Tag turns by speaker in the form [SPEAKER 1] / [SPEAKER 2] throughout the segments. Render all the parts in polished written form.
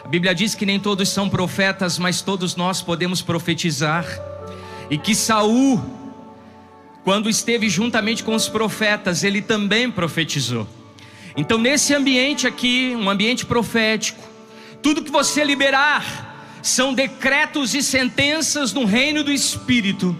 [SPEAKER 1] A Bíblia diz que nem todos são profetas, mas todos nós podemos profetizar. E que Saul, quando esteve juntamente com os profetas, ele também profetizou. Então nesse ambiente aqui, um ambiente profético, tudo que você liberar são decretos e sentenças no reino do Espírito.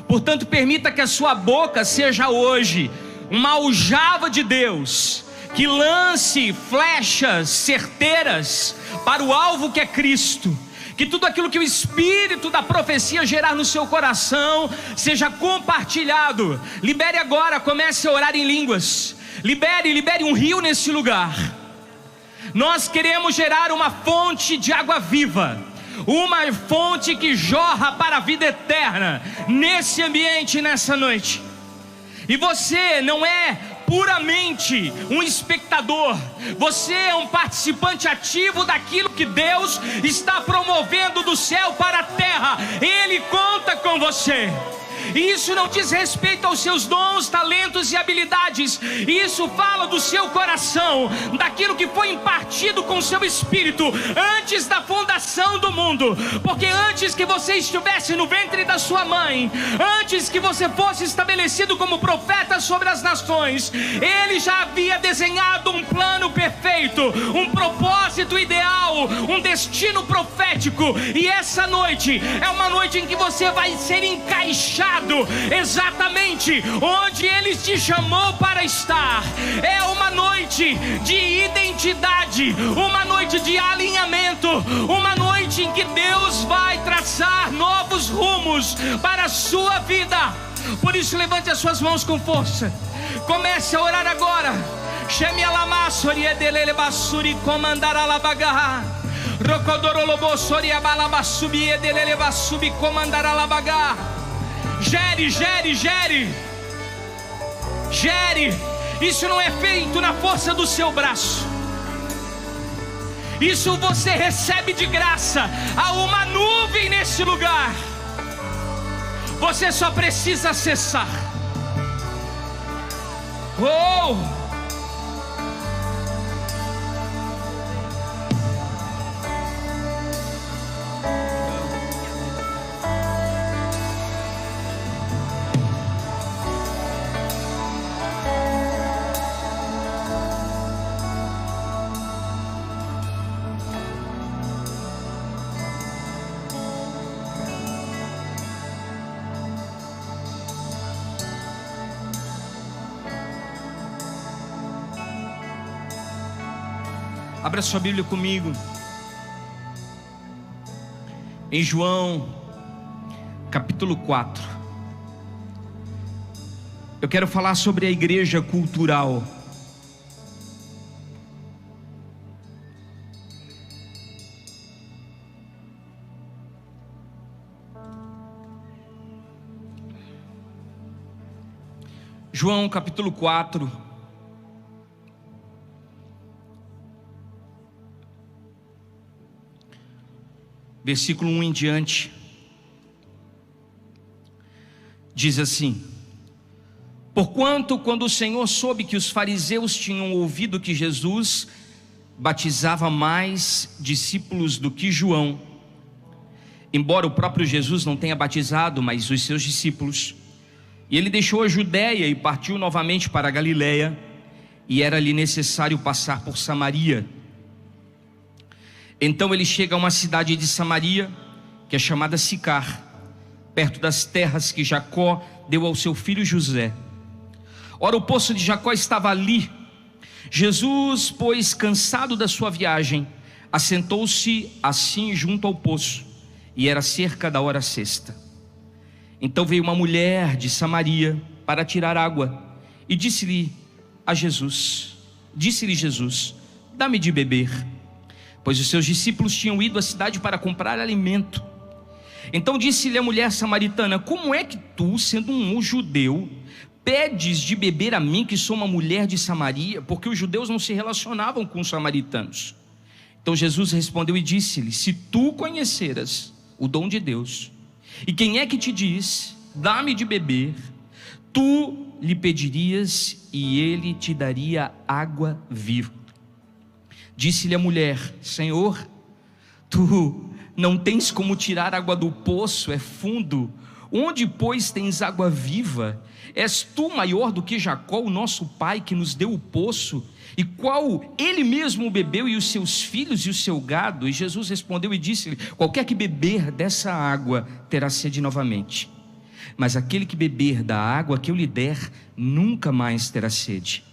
[SPEAKER 1] Portanto, permita que a sua boca seja hoje uma aljava de Deus, que lance flechas certeiras para o alvo que é Cristo. Que tudo aquilo que o Espírito da profecia gerar no seu coração seja compartilhado. Libere agora, comece a orar em línguas. Libere um rio nesse lugar. Nós queremos gerar uma fonte de água viva, uma fonte que jorra para a vida eterna nesse ambiente, nessa noite. E você não é puramente um espectador, você é um participante ativo daquilo que Deus está promovendo do céu para a terra. Ele conta com você. E isso não diz respeito aos seus dons, talentos e habilidades. Isso fala do seu coração, daquilo que foi impartido com o seu espírito antes da fundação do mundo. Porque antes que você estivesse no ventre da sua mãe, antes que você fosse estabelecido como profeta sobre as nações, Ele já havia desenhado um plano perfeito, um propósito ideal, um destino profético. E essa noite é uma noite em que você vai ser encaixado exatamente onde Ele te chamou para estar. É uma noite de identidade, uma noite de alinhamento, uma noite em que Deus vai traçar novos rumos para a sua vida. Por isso, levante as suas mãos com força, comece a orar agora. Chame a lamassori edelele basuri comandar a labagarra. Rocodorolobosori abalabasubi edelele basubi comandar a labagarra. Gere. Isso não é feito na força do seu braço. Isso você recebe de graça. Há uma nuvem nesse lugar. Você só precisa acessar. Oh! Abra sua Bíblia comigo em João capítulo 4. Eu quero falar sobre a igreja cultural. João capítulo 4, versículo 1 em diante, diz assim: Porquanto, quando o Senhor soube que os fariseus tinham ouvido que Jesus batizava mais discípulos do que João, embora o próprio Jesus não tenha batizado, mas os seus discípulos, e ele deixou a Judéia e partiu novamente para a Galiléia, e era-lhe necessário passar por Samaria. Então ele chega a uma cidade de Samaria, que é chamada Sicar, perto das terras que Jacó deu ao seu filho José. Ora, o poço de Jacó estava ali. Jesus, pois, cansado da sua viagem, assentou-se assim junto ao poço, e era cerca da hora sexta. Então veio uma mulher de Samaria para tirar água, e disse-lhe Jesus: dá-me de beber. Pois os seus discípulos tinham ido à cidade para comprar alimento. Então disse-lhe a mulher samaritana: como é que tu, sendo um judeu, pedes de beber a mim, que sou uma mulher de Samaria? Porque os judeus não se relacionavam com os samaritanos. Então Jesus respondeu e disse-lhe: se tu conheceras o dom de Deus, e quem é que te diz, dá-me de beber, tu lhe pedirias e ele te daria água viva. Disse-lhe a mulher: Senhor, Tu não tens como tirar água do poço, é fundo. Onde, pois, tens água viva? És tu maior do que Jacó, o nosso pai, que nos deu o poço, e qual ele mesmo bebeu, e os seus filhos e o seu gado? E Jesus respondeu e disse-lhe: qualquer que beber dessa água terá sede novamente, mas aquele que beber da água que eu lhe der nunca mais terá sede.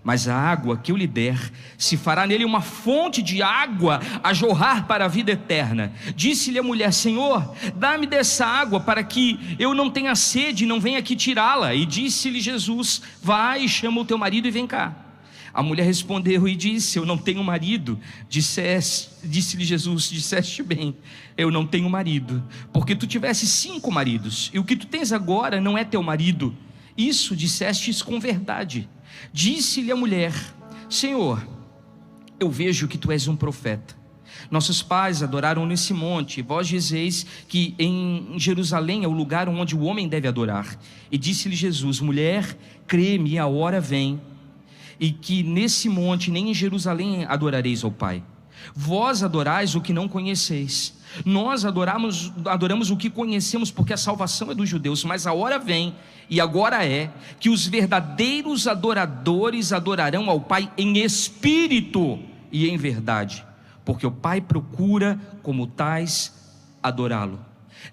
[SPEAKER 1] Mas a água que eu lhe der se fará nele uma fonte de água a jorrar para a vida eterna. Disse-lhe a mulher: Senhor, dá-me dessa água para que eu não tenha sede e não venha aqui tirá-la. E disse-lhe Jesus: vai e chama o teu marido e vem cá. A mulher respondeu e disse: eu não tenho marido. Disse-lhe Jesus: disseste bem, eu não tenho marido, porque tu tivesse 5 maridos, e o que tu tens agora não é teu marido. Isso dissestes com verdade. Disse-lhe a mulher: Senhor, eu vejo que tu és um profeta. Nossos pais adoraram nesse monte, e vós dizeis que em Jerusalém é o lugar onde o homem deve adorar. E disse-lhe Jesus: mulher, crê-me, a hora vem, e que nesse monte nem em Jerusalém adorareis ao Pai. Vós adorais o que não conheceis, nós adoramos o que conhecemos, porque a salvação é dos judeus. Mas a hora vem, e agora é, que os verdadeiros adoradores adorarão ao Pai em espírito e em verdade, porque o Pai procura como tais adorá-lo.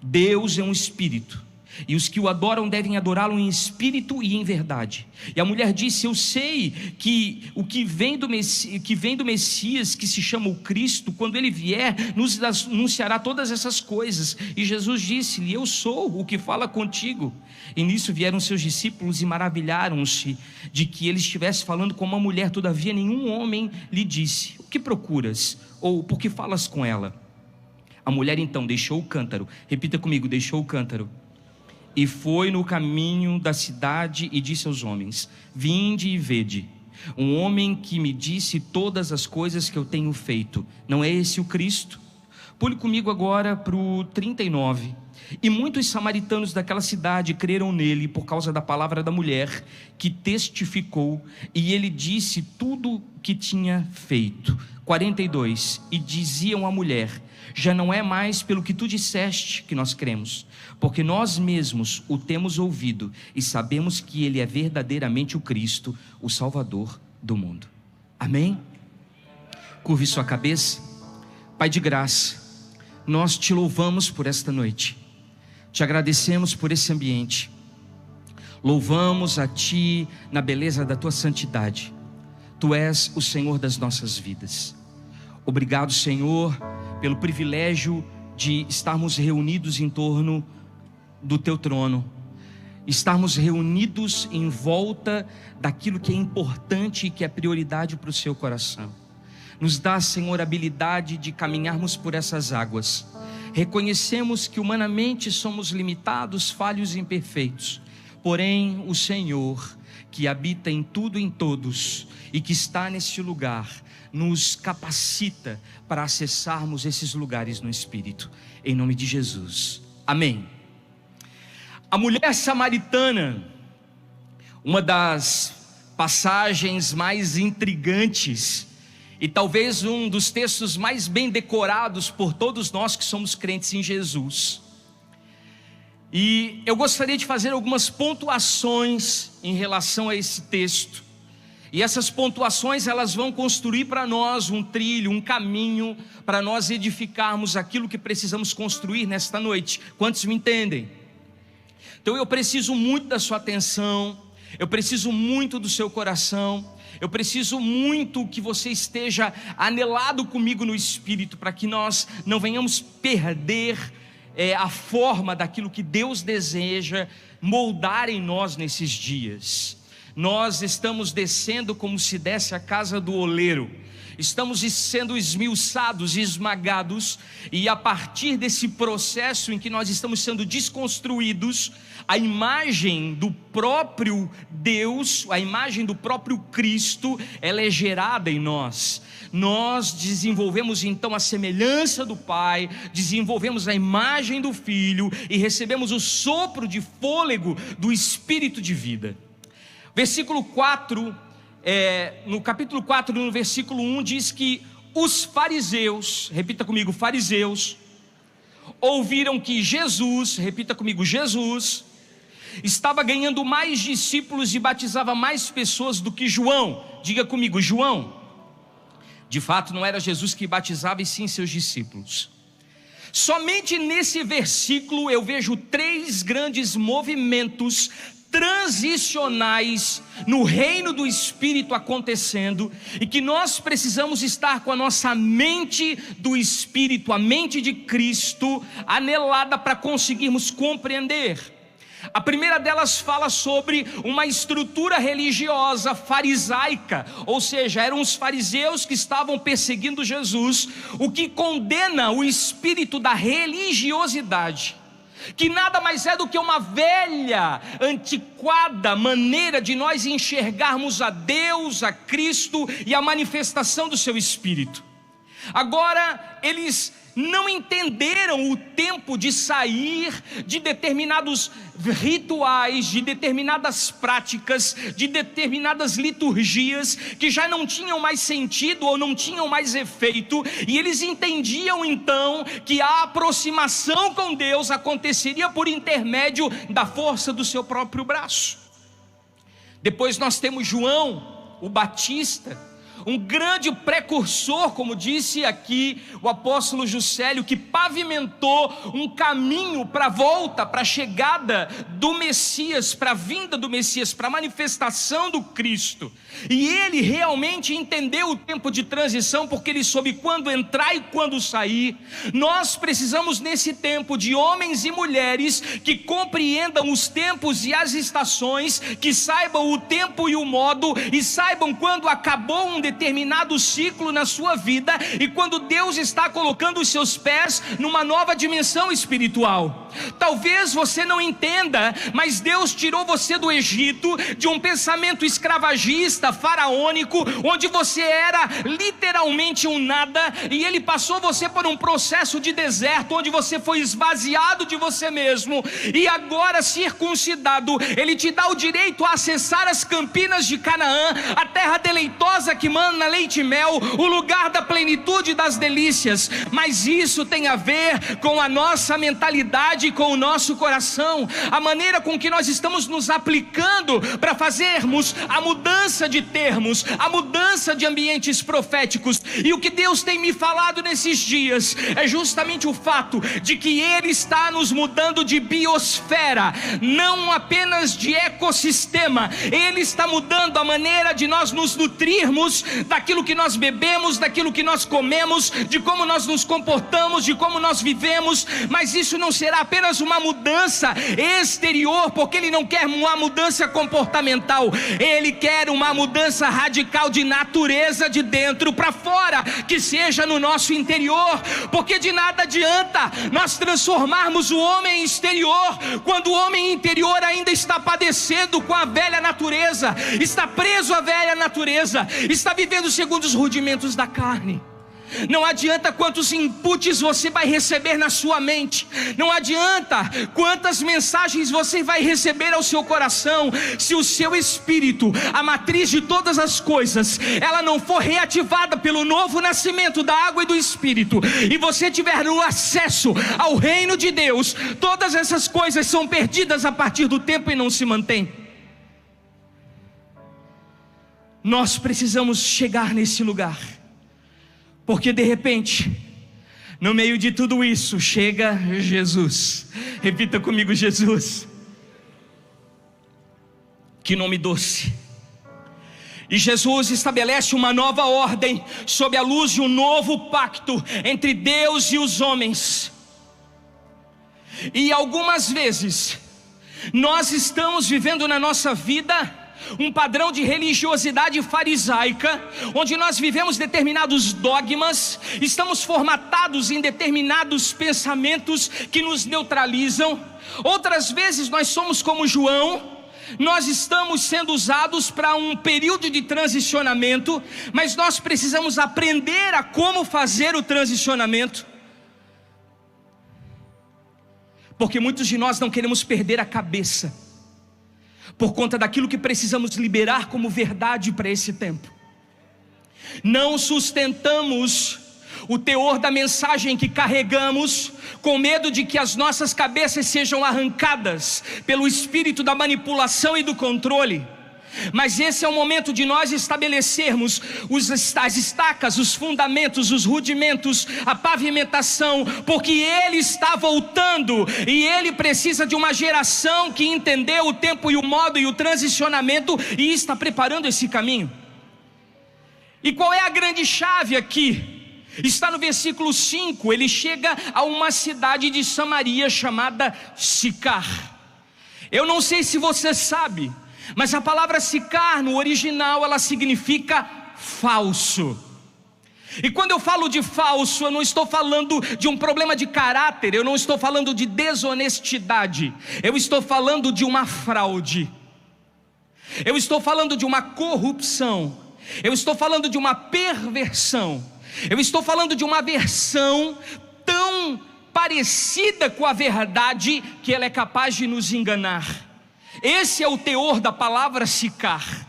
[SPEAKER 1] Deus é um espírito, e os que o adoram devem adorá-lo em espírito e em verdade. E a mulher disse: eu sei que o que vem do Messias, que se chama o Cristo, quando ele vier, nos anunciará todas essas coisas. E Jesus disse-lhe: eu sou o que fala contigo. E nisso vieram seus discípulos e maravilharam-se de que ele estivesse falando com uma mulher. Todavia nenhum homem lhe disse: o que procuras? Ou por que falas com ela? A mulher então deixou o cântaro. Repita comigo: deixou o cântaro. E foi no caminho da cidade e disse aos homens: vinde e vede, um homem que me disse todas as coisas que eu tenho feito. Não é esse o Cristo? Pule comigo agora para o 39. E muitos samaritanos daquela cidade creram nele por causa da palavra da mulher, que testificou, e ele disse tudo que tinha feito. 42. E diziam à mulher: já não é mais pelo que tu disseste que nós cremos, porque nós mesmos o temos ouvido e sabemos que ele é verdadeiramente o Cristo, o Salvador do mundo. Amém? Curve sua cabeça. Pai de graça, nós te louvamos por esta noite, te agradecemos por esse ambiente, louvamos a ti na beleza da tua santidade. Tu és o Senhor das nossas vidas. Obrigado, Senhor, pelo privilégio de estarmos reunidos em torno do teu trono, estarmos reunidos em volta daquilo que é importante e que é prioridade para o seu coração. Nos dá, Senhor, a habilidade de caminharmos por essas águas. Reconhecemos que humanamente somos limitados, falhos e imperfeitos, porém o Senhor, que habita em tudo e em todos e que está neste lugar, nos capacita para acessarmos esses lugares no Espírito, em nome de Jesus, amém. A mulher samaritana, uma das passagens mais intrigantes e talvez um dos textos mais bem decorados por todos nós que somos crentes em Jesus. E eu gostaria de fazer algumas pontuações em relação a esse texto. E essas pontuações, elas vão construir para nós um trilho, um caminho, para nós edificarmos aquilo que precisamos construir nesta noite. Quantos me entendem? Então eu preciso muito da sua atenção, eu preciso muito do seu coração, eu preciso muito que você esteja anelado comigo no Espírito, para que nós não venhamos perder a forma daquilo que Deus deseja moldar em nós nesses dias. Nós estamos descendo como se desse a casa do oleiro, estamos sendo esmiuçados e esmagados, e a partir desse processo em que nós estamos sendo desconstruídos, a imagem do próprio Deus, a imagem do próprio Cristo, ela é gerada em nós. Nós desenvolvemos então a semelhança do Pai, desenvolvemos a imagem do Filho e recebemos o sopro de fôlego do Espírito de vida. Versículo 4, no capítulo 4, no versículo 1, diz que Os fariseus, repita comigo, fariseus, ouviram que Jesus, repita comigo, Jesus, estava ganhando mais discípulos e batizava mais pessoas do que João. Diga comigo, João. De fato não era Jesus que batizava, e sim seus discípulos. Somente nesse versículo eu vejo 3 grandes movimentos transicionais no reino do Espírito acontecendo, e que nós precisamos estar com a nossa mente do Espírito, a mente de Cristo, anelada para conseguirmos compreender. A primeira delas fala sobre uma estrutura religiosa farisaica, ou seja, eram os fariseus que estavam perseguindo Jesus, o que condena o espírito da religiosidade, que nada mais é do que uma velha, antiquada maneira de nós enxergarmos a Deus, a Cristo e a manifestação do seu Espírito. Agora, eles não entenderam o tempo de sair de determinados rituais, de determinadas práticas, de determinadas liturgias que já não tinham mais sentido ou não tinham mais efeito, e eles entendiam então que a aproximação com Deus aconteceria por intermédio da força do seu próprio braço. Depois nós temos João, o Batista, um grande precursor, como disse aqui o apóstolo Juscelio, que pavimentou um caminho para a volta, para a chegada do Messias, para a vinda do Messias, para a manifestação do Cristo. E ele realmente entendeu o tempo de transição, porque ele soube quando entrar e quando sair. Nós precisamos nesse tempo de homens e mulheres que compreendam os tempos e as estações, que saibam o tempo e o modo, e saibam quando acabou um determinado ciclo na sua vida, e quando Deus está colocando os seus pés numa nova dimensão espiritual. Talvez você não entenda, mas Deus tirou você do Egito, de um pensamento escravagista, faraônico, onde você era literalmente um nada, e Ele passou você por um processo de deserto, onde você foi esvaziado de você mesmo, e agora circuncidado, Ele te dá o direito a acessar as campinas de Canaã, a terra deleitosa que mana leite e mel, o lugar da plenitude das delícias. Mas isso tem a ver com a nossa mentalidade, com o nosso coração, a maneira com que nós estamos nos aplicando para fazermos a mudança de termos, a mudança de ambientes proféticos. E o que Deus tem me falado nesses dias é justamente o fato de que Ele está nos mudando de biosfera, não apenas de ecossistema. Ele está mudando a maneira de nós nos nutrirmos daquilo que nós bebemos, daquilo que nós comemos, de como nós nos comportamos, de como nós vivemos. Mas isso não será apenas uma mudança exterior, porque Ele não quer uma mudança comportamental, Ele quer uma mudança radical de natureza, de dentro para fora, que seja no nosso interior. Porque de nada adianta nós transformarmos o homem exterior, quando o homem interior ainda está padecendo com a velha natureza, está preso à velha natureza, está vivendo segundo os rudimentos da carne. Não adianta quantos inputs você vai receber na sua mente, não adianta quantas mensagens você vai receber ao seu coração, se o seu espírito, a matriz de todas as coisas, ela não for reativada pelo novo nascimento da água e do Espírito, e você tiver o acesso ao reino de Deus. Todas essas coisas são perdidas a partir do tempo e não se mantêm. Nós precisamos chegar nesse lugar, porque de repente, no meio de tudo isso, chega Jesus. Repita comigo, Jesus. Que nome doce. E Jesus estabelece uma nova ordem, sob a luz de um novo pacto entre Deus e os homens. E algumas vezes, nós estamos vivendo na nossa vida um padrão de religiosidade farisaica, onde nós vivemos determinados dogmas, estamos formatados em determinados pensamentos que nos neutralizam. Outras vezes nós somos como João, nós estamos sendo usados para um período de transicionamento, mas nós precisamos aprender a como fazer o transicionamento, porque muitos de nós não queremos perder a cabeça por conta daquilo que precisamos liberar como verdade para esse tempo. Não sustentamos o teor da mensagem que carregamos, com medo de que as nossas cabeças sejam arrancadas pelo espírito da manipulação e do controle. Mas esse é o momento de nós estabelecermos as estacas, os fundamentos, os rudimentos, a pavimentação, porque Ele está voltando e Ele precisa de uma geração que entendeu o tempo e o modo e o transicionamento e está preparando esse caminho. E qual é a grande chave aqui? Está no versículo 5, ele chega a uma cidade de Samaria chamada Sicar. Eu não sei se você sabe, mas a palavra Sicar no original ela significa falso. E quando eu falo de falso, eu não estou falando de um problema de caráter, eu não estou falando de desonestidade, eu estou falando de uma fraude, eu estou falando de uma corrupção, eu estou falando de uma perversão, eu estou falando de uma versão tão parecida com a verdade que ela é capaz de nos enganar. Esse é o teor da palavra Sicar.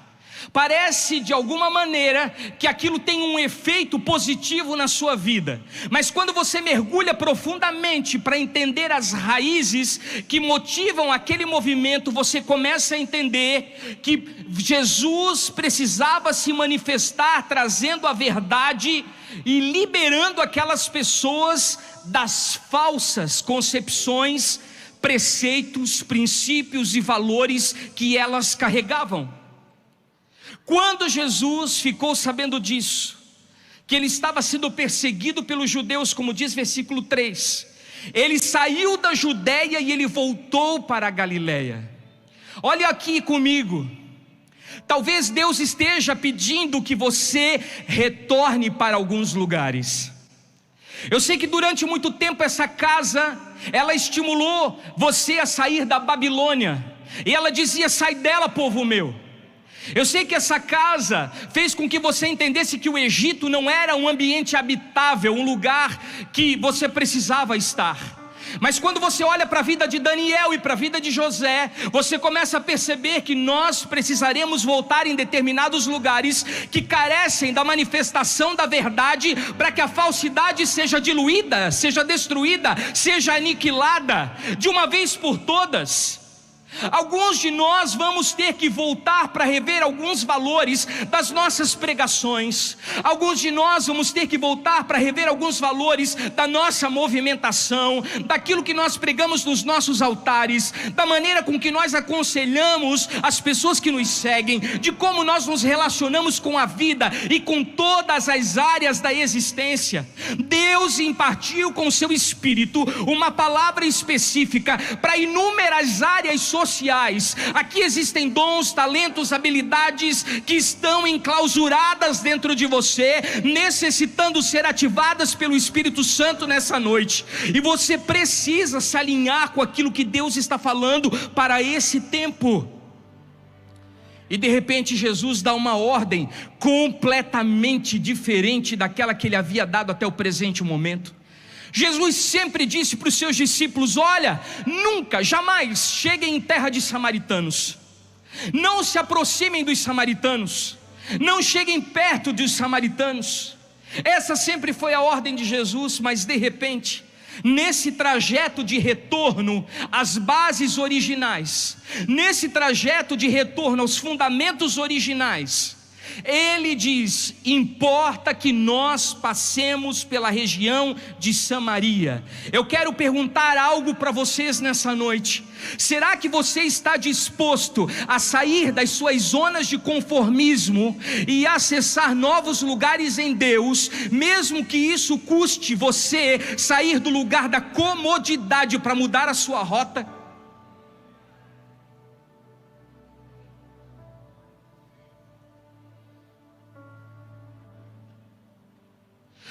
[SPEAKER 1] Parece de alguma maneira que aquilo tem um efeito positivo na sua vida, mas quando você mergulha profundamente para entender as raízes que motivam aquele movimento, você começa a entender que Jesus precisava se manifestar trazendo a verdade e liberando aquelas pessoas das falsas concepções, preceitos, princípios e valores que elas carregavam. Quando Jesus ficou sabendo disso, que ele estava sendo perseguido pelos judeus, como diz versículo 3, ele saiu da Judéia e ele voltou para a Galileia. Olha aqui comigo, talvez Deus esteja pedindo que você retorne para alguns lugares. Eu sei que durante muito tempo essa casa, ela estimulou você a sair da Babilônia, e ela dizia: sai dela, povo meu. Eu sei que essa casa fez com que você entendesse que o Egito não era um ambiente habitável, um lugar que você precisava estar. Mas quando você olha para a vida de Daniel e para a vida de José, você começa a perceber que nós precisaremos voltar em determinados lugares que carecem da manifestação da verdade, para que a falsidade seja diluída, seja destruída, seja aniquilada de uma vez por todas. Alguns de nós vamos ter que voltar para rever alguns valores das nossas pregações. Alguns de nós vamos ter que voltar para rever alguns valores da nossa movimentação, daquilo que nós pregamos nos nossos altares, da maneira com que nós aconselhamos as pessoas que nos seguem, de como nós nos relacionamos com a vida e com todas as áreas da existência. Deus impartiu com o seu Espírito uma palavra específica para inúmeras áreas sociais. Aqui existem dons, talentos, habilidades que estão enclausuradas dentro de você, necessitando ser ativadas pelo Espírito Santo nessa noite, e você precisa se alinhar com aquilo que Deus está falando para esse tempo. E de repente Jesus dá uma ordem completamente diferente daquela que ele havia dado até o presente momento. Jesus sempre disse para os seus discípulos: olha, nunca, jamais cheguem em terra de samaritanos, não se aproximem dos samaritanos, não cheguem perto dos samaritanos. Essa sempre foi a ordem de Jesus. Mas de repente, nesse trajeto de retorno às bases originais, nesse trajeto de retorno aos fundamentos originais, ele diz: importa que nós passemos pela região de Samaria. Eu quero perguntar algo para vocês nessa noite. Será que você está disposto a sair das suas zonas de conformismo e acessar novos lugares em Deus, mesmo que isso custe você sair do lugar da comodidade para mudar a sua rota?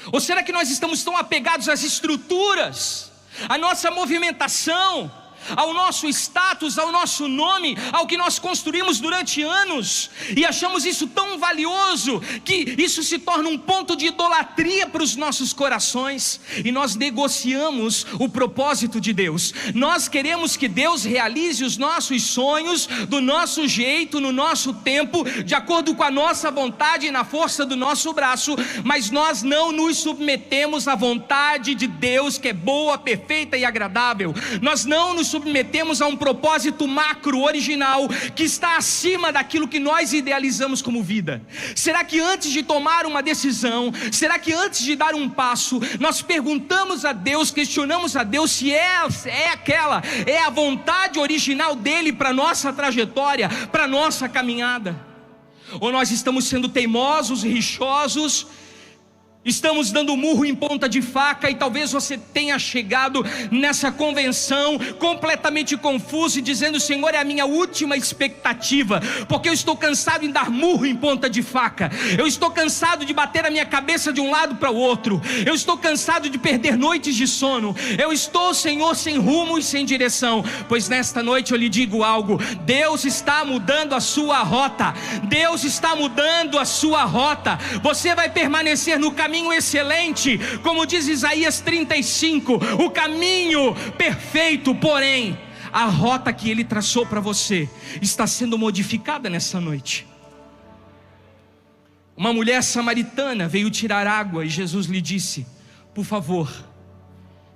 [SPEAKER 1] Ou será que nós estamos tão apegados às estruturas, à nossa movimentação, ao nosso status, ao nosso nome, ao que nós construímos durante anos, e achamos isso tão valioso, que isso se torna um ponto de idolatria para os nossos corações, e nós negociamos o propósito de Deus. Nós queremos que Deus realize os nossos sonhos, do nosso jeito, no nosso tempo, de acordo com a nossa vontade e na força do nosso braço, mas nós não nos submetemos à vontade de Deus, que é boa, perfeita e agradável. Nós não nos submetemos a um propósito macro, original, que está acima daquilo que nós idealizamos como vida. Será que antes de tomar uma decisão, será que antes de dar um passo, nós perguntamos a Deus, questionamos a Deus se é a vontade original dele para a nossa trajetória, para a nossa caminhada? Ou nós estamos sendo teimosos, rixosos, estamos dando murro em ponta de faca, e talvez você tenha chegado nessa convenção completamente confuso e dizendo: Senhor, é a minha última expectativa, porque eu estou cansado em dar murro em ponta de faca, eu estou cansado de bater a minha cabeça de um lado para o outro, eu estou cansado de perder noites de sono, eu estou, Senhor, sem rumo e sem direção. Pois nesta noite eu lhe digo algo: Deus está mudando a sua rota, Deus está mudando a sua rota. Você vai permanecer no caminho excelente, como diz Isaías 35, o caminho perfeito, porém a rota que Ele traçou para você está sendo modificada nessa noite. Uma mulher samaritana veio tirar água e Jesus lhe disse: por favor,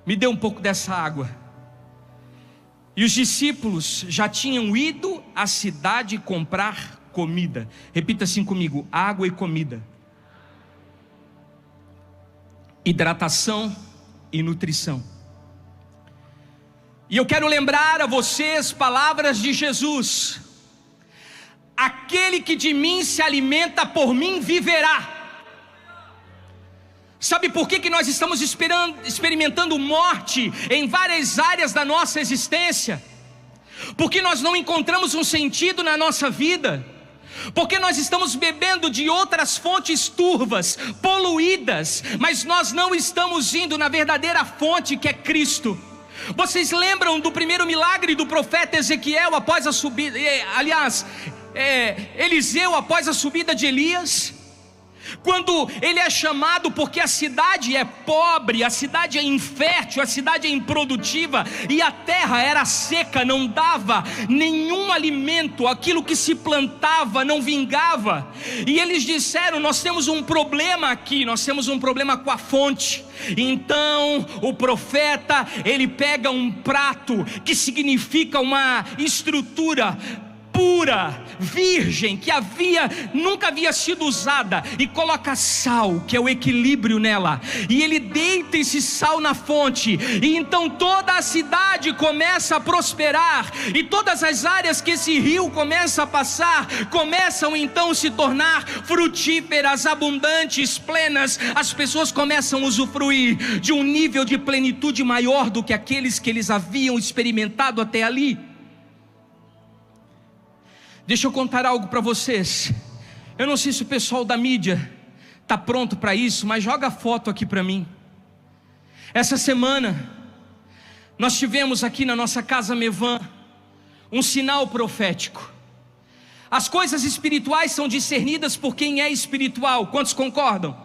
[SPEAKER 1] me dê um pouco dessa água. E os discípulos já tinham ido à cidade comprar comida. Repita assim comigo: água e comida, hidratação e nutrição. E eu quero lembrar a vocês palavras de Jesus: aquele que de mim se alimenta, por mim viverá. Sabe por que nós estamos experimentando morte em várias áreas da nossa existência? Porque nós não encontramos um sentido na nossa vida, porque nós estamos bebendo de outras fontes turvas, poluídas, mas nós não estamos indo na verdadeira fonte, que é Cristo. Vocês lembram do primeiro milagre do profeta Ezequiel após a subida, Eliseu após a subida de Elias? Quando ele é chamado, porque a cidade é pobre, a cidade é infértil, a cidade é improdutiva, e a terra era seca, não dava nenhum alimento, aquilo que se plantava não vingava. E eles disseram: nós temos um problema aqui, nós temos um problema com a fonte. Então o profeta, ele pega um prato, que significa uma estrutura pura, virgem, que nunca havia sido usada, e coloca sal, que é o equilíbrio nela, e ele deita esse sal na fonte, e então toda a cidade começa a prosperar, e todas as áreas que esse rio começa a passar, começam então a se tornar frutíferas, abundantes, plenas. As pessoas começam a usufruir de um nível de plenitude maior do que aqueles que eles haviam experimentado até ali. Deixa eu contar algo para vocês. Eu não sei se o pessoal da mídia está pronto para isso, mas joga a foto aqui para mim. Essa semana nós tivemos aqui na nossa casa Mevan um sinal profético. As coisas espirituais são discernidas por quem é espiritual. Quantos concordam?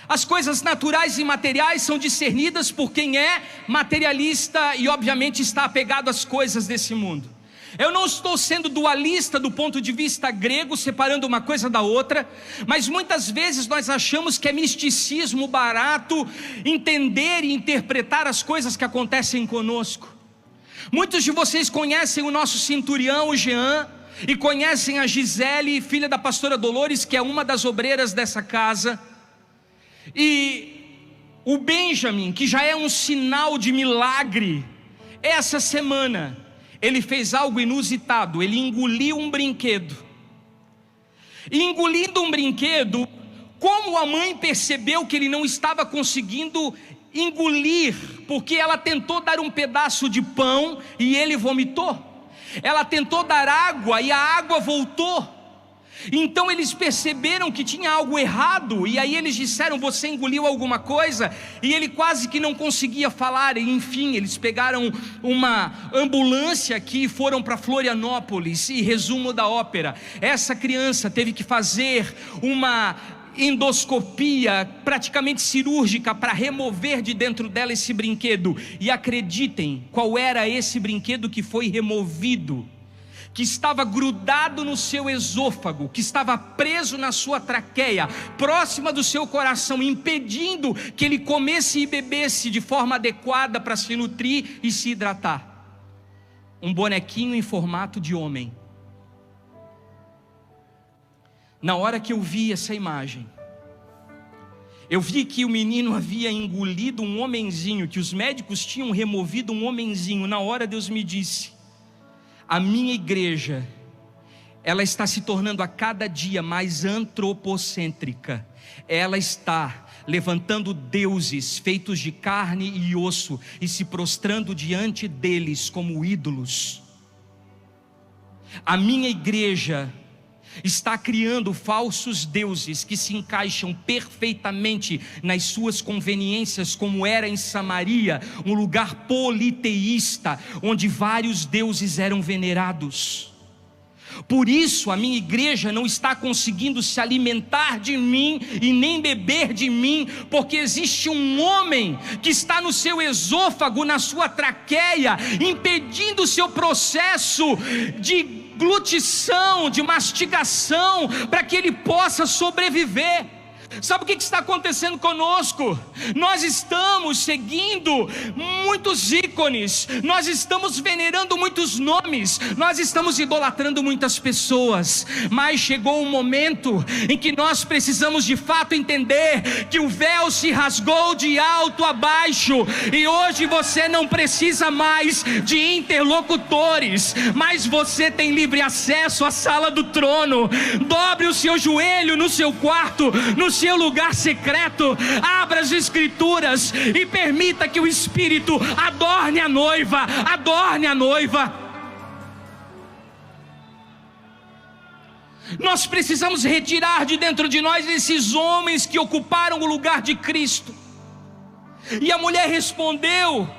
[SPEAKER 1] As coisas naturais e materiais são discernidas por quem é materialista e obviamente está apegado às coisas desse mundo. Eu não estou sendo dualista do ponto de vista grego, separando uma coisa da outra, mas muitas vezes nós achamos que é misticismo barato entender e interpretar as coisas que acontecem conosco. Muitos de vocês conhecem o nosso centurião, o Jean, e conhecem a Gisele, filha da pastora Dolores, que é uma das obreiras dessa casa, e o Benjamin, que já é um sinal de milagre. Essa semana ele fez algo inusitado, ele engoliu um brinquedo. E engolindo um brinquedo, como a mãe percebeu que ele não estava conseguindo engolir, porque ela tentou dar um pedaço de pão e ele vomitou. Ela tentou dar água e a água voltou. Então eles perceberam que tinha algo errado, e aí eles disseram: você engoliu alguma coisa? E ele quase que não conseguia falar, e enfim, eles pegaram uma ambulância aqui e foram para Florianópolis. E resumo da ópera: essa criança teve que fazer uma endoscopia praticamente cirúrgica para remover de dentro dela esse brinquedo. E acreditem, qual era esse brinquedo que foi removido? Que estava grudado no seu esôfago, que estava preso na sua traqueia, próxima do seu coração, impedindo que ele comesse e bebesse de forma adequada para se nutrir e se hidratar. Um bonequinho em formato de homem. Na hora que eu vi essa imagem, eu vi que o menino havia engolido um homenzinho, que os médicos tinham removido um homenzinho. Na hora Deus me disse: a minha igreja, ela está se tornando a cada dia mais antropocêntrica. Ela está levantando deuses feitos de carne e osso e se prostrando diante deles como ídolos. A minha igreja está criando falsos deuses que se encaixam perfeitamente nas suas conveniências, como era em Samaria, um lugar politeísta, onde vários deuses eram venerados. Por isso a minha igreja não está conseguindo se alimentar de mim e nem beber de mim, porque existe um homem que está no seu esôfago, na sua traqueia, impedindo o seu processo de glutição, de mastigação, para que ele possa sobreviver. Sabe o que está acontecendo conosco? Nós estamos seguindo muitos ícones, nós estamos venerando muitos nomes, nós estamos idolatrando muitas pessoas, mas chegou um momento em que nós precisamos de fato entender que o véu se rasgou de alto a baixo, e hoje você não precisa mais de interlocutores, mas você tem livre acesso à sala do trono. Dobre o seu joelho no seu quarto, no seu lugar secreto, abra as escrituras e permita que o Espírito adorne a noiva, adorne a noiva. Nós precisamos retirar de dentro de nós esses homens que ocuparam o lugar de Cristo. E a mulher respondeu: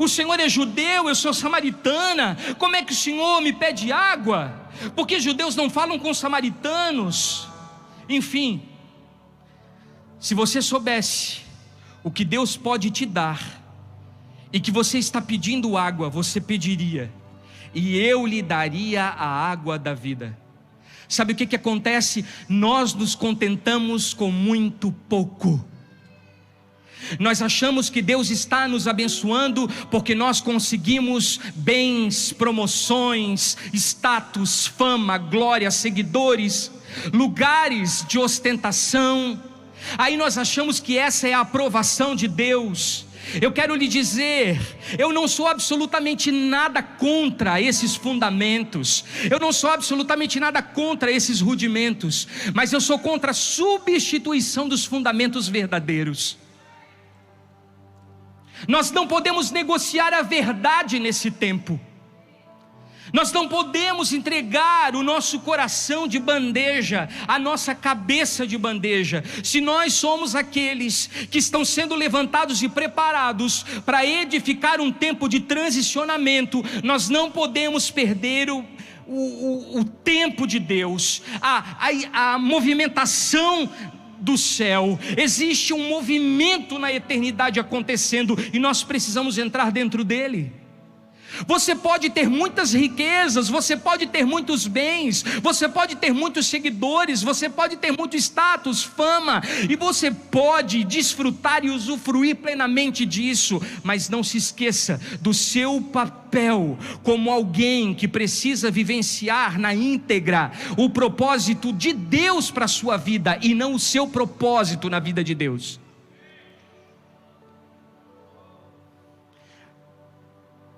[SPEAKER 1] o Senhor é judeu, eu sou samaritana, como é que o Senhor me pede água? Porque judeus não falam com samaritanos. Enfim, se você soubesse o que Deus pode te dar, e que você está pedindo água, você pediria: e eu lhe daria a água da vida. Sabe o que acontece? Nós nos contentamos com muito pouco. Nós achamos que Deus está nos abençoando porque nós conseguimos bens, promoções, status, fama, glória, seguidores, lugares de ostentação. Aí nós achamos que essa é a aprovação de Deus. Eu quero lhe dizer, eu não sou absolutamente nada contra esses fundamentos, eu não sou absolutamente nada contra esses rudimentos, mas eu sou contra a substituição dos fundamentos verdadeiros. Nós não podemos negociar a verdade nesse tempo. Nós não podemos entregar o nosso coração de bandeja, a nossa cabeça de bandeja. Se nós somos aqueles que estão sendo levantados e preparados para edificar um tempo de transicionamento, nós não podemos perder o tempo de Deus, a movimentação do céu. Existe um movimento na eternidade acontecendo e nós precisamos entrar dentro dele. Você pode ter muitas riquezas, você pode ter muitos bens, você pode ter muitos seguidores, você pode ter muito status, fama, e você pode desfrutar e usufruir plenamente disso, mas não se esqueça do seu papel como alguém que precisa vivenciar na íntegra o propósito de Deus para a sua vida e não o seu propósito na vida de Deus.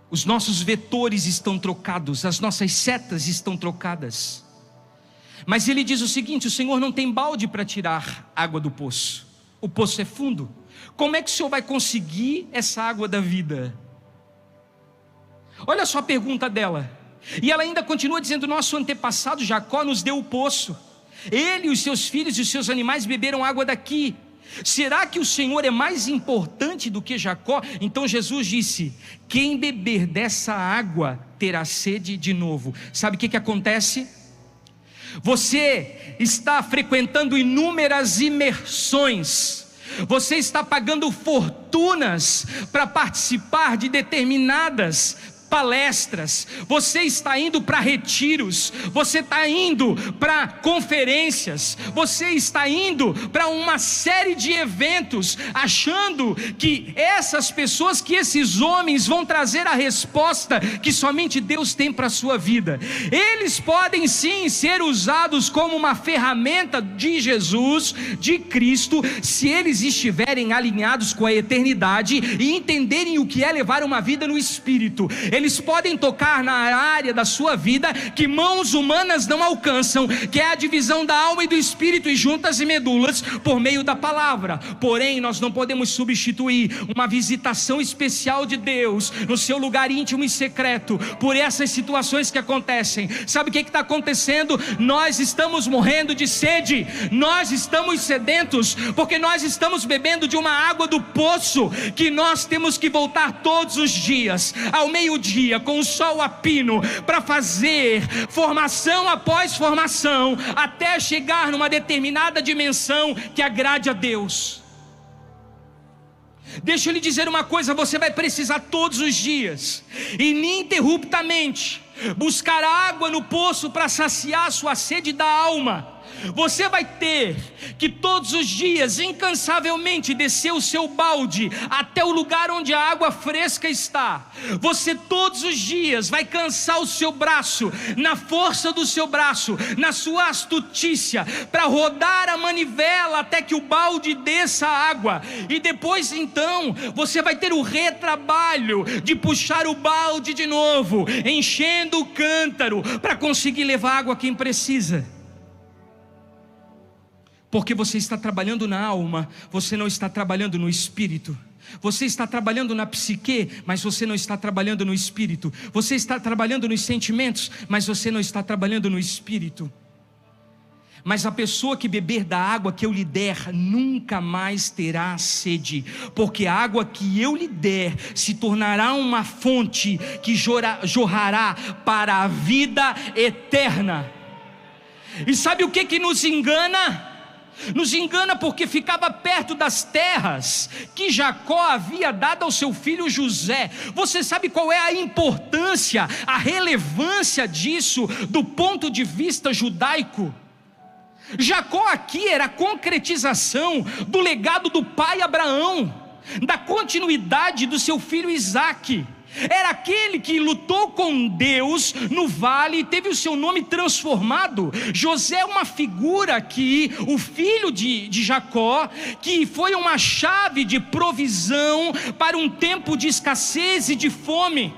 [SPEAKER 1] Os nossos vetores estão trocados, as nossas setas estão trocadas. Mas ele diz o seguinte: o Senhor não tem balde para tirar água do poço. O poço é fundo. Como é que o Senhor vai conseguir essa água da vida? Olha só a pergunta dela. E ela ainda continua dizendo: nosso antepassado Jacó nos deu o poço. Ele, os seus filhos e os seus animais beberam água daqui. Será que o Senhor é mais importante do que Jacó? Então Jesus disse: quem beber dessa água terá sede de novo. Sabe o que acontece? Você está frequentando inúmeras imersões, você está pagando fortunas para participar de determinadas palestras, você está indo para retiros, você está indo para conferências, você está indo para uma série de eventos, achando que essas pessoas, que esses homens vão trazer a resposta que somente Deus tem para a sua vida. Eles podem sim ser usados como uma ferramenta de Jesus, de Cristo, se eles estiverem alinhados com a eternidade e entenderem o que é levar uma vida no Espírito. Eles podem tocar na área da sua vida que mãos humanas não alcançam, que é a divisão da alma e do espírito e juntas e medulas, por meio da palavra. Porém, nós não podemos substituir uma visitação especial de Deus no seu lugar íntimo e secreto por essas situações que acontecem. Sabe o que está acontecendo? Nós estamos morrendo de sede, nós estamos sedentos, porque nós estamos bebendo de uma água do poço, que nós temos que voltar todos os dias, ao meio-dia, com o sol a pino, para fazer formação após formação, até chegar numa determinada dimensão que agrade a Deus. Deixa eu lhe dizer uma coisa: você vai precisar todos os dias, ininterruptamente, buscar água no poço para saciar a sua sede da alma. Você vai ter que todos os dias, incansavelmente, descer o seu balde até o lugar onde a água fresca está. Você todos os dias vai cansar o seu braço, na força do seu braço, na sua astutícia, para rodar a manivela até que o balde desça a água. E depois então, você vai ter o retrabalho de puxar o balde de novo, enchendo o cântaro, para conseguir levar água a quem precisa. Porque você está trabalhando na alma, você não está trabalhando no espírito. Você está trabalhando na psique, mas você não está trabalhando no espírito. Você está trabalhando nos sentimentos, mas você não está trabalhando no espírito. Mas a pessoa que beber da água que eu lhe der nunca mais terá sede, porque a água que eu lhe der se tornará uma fonte que jorrará para a vida eterna. E sabe o que nos engana? Nos engana porque ficava perto das terras que Jacó havia dado ao seu filho José. Você sabe qual é a importância, a relevância disso do ponto de vista judaico? Jacó aqui era a concretização do legado do pai Abraão, da continuidade do seu filho Isaque. Era aquele que lutou com Deus no vale e teve o seu nome transformado. José é uma figura aqui, o filho de Jacó, que foi uma chave de provisão para um tempo de escassez e de fome.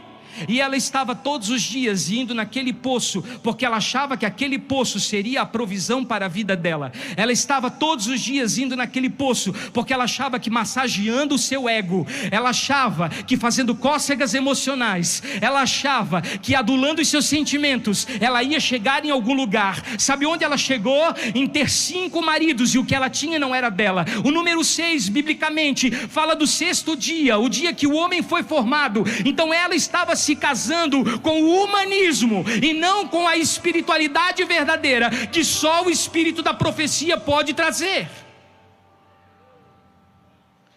[SPEAKER 1] E ela estava todos os dias indo naquele poço, porque ela achava que aquele poço seria a provisão para a vida dela. Ela estava todos os dias indo naquele poço, porque ela achava que massageando o seu ego, ela achava que fazendo cócegas emocionais, ela achava que adulando os seus sentimentos, ela ia chegar em algum lugar. Sabe onde ela chegou? Em ter 5 maridos, e o que ela tinha não era dela. O número 6, biblicamente, fala do 6º dia, o dia que o homem foi formado. Então ela estava se casando com o humanismo e não com a espiritualidade verdadeira que só o espírito da profecia pode trazer.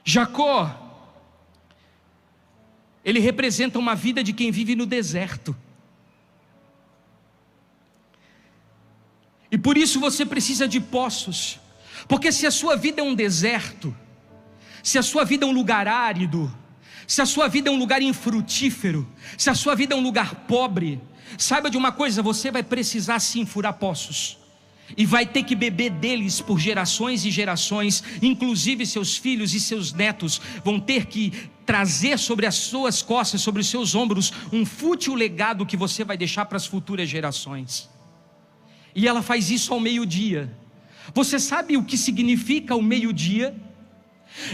[SPEAKER 1] Jacó, ele representa uma vida de quem vive no deserto. E por isso você precisa de poços, porque se a sua vida é um deserto, se a sua vida é um lugar árido, se a sua vida é um lugar infrutífero, se a sua vida é um lugar pobre, saiba de uma coisa: você vai precisar sim furar poços, e vai ter que beber deles por gerações e gerações. Inclusive seus filhos e seus netos vão ter que trazer sobre as suas costas, sobre os seus ombros, um fútil legado que você vai deixar para as futuras gerações. E ela faz isso ao meio-dia. Você sabe o que significa o meio-dia?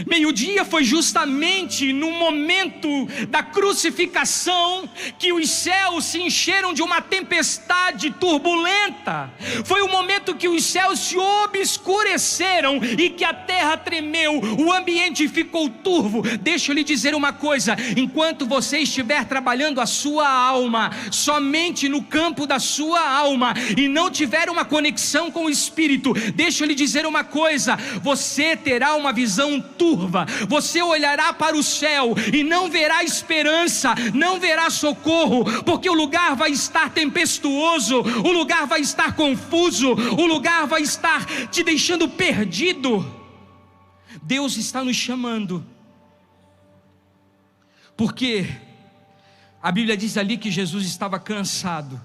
[SPEAKER 1] Meio-dia foi justamente no momento da crucificação que os céus se encheram de uma tempestade turbulenta. Foi o momento que os céus se obscureceram e que a terra tremeu, o ambiente ficou turvo. Deixa eu lhe dizer uma coisa: enquanto você estiver trabalhando a sua alma, somente no campo da sua alma, e não tiver uma conexão com o Espírito, deixa eu lhe dizer uma coisa: você terá uma visão turva, você olhará para o céu e não verá esperança, não verá socorro, porque o lugar vai estar tempestuoso, o lugar vai estar confuso, o lugar vai estar te deixando perdido. Deus está nos chamando, porque a Bíblia diz ali que Jesus estava cansado.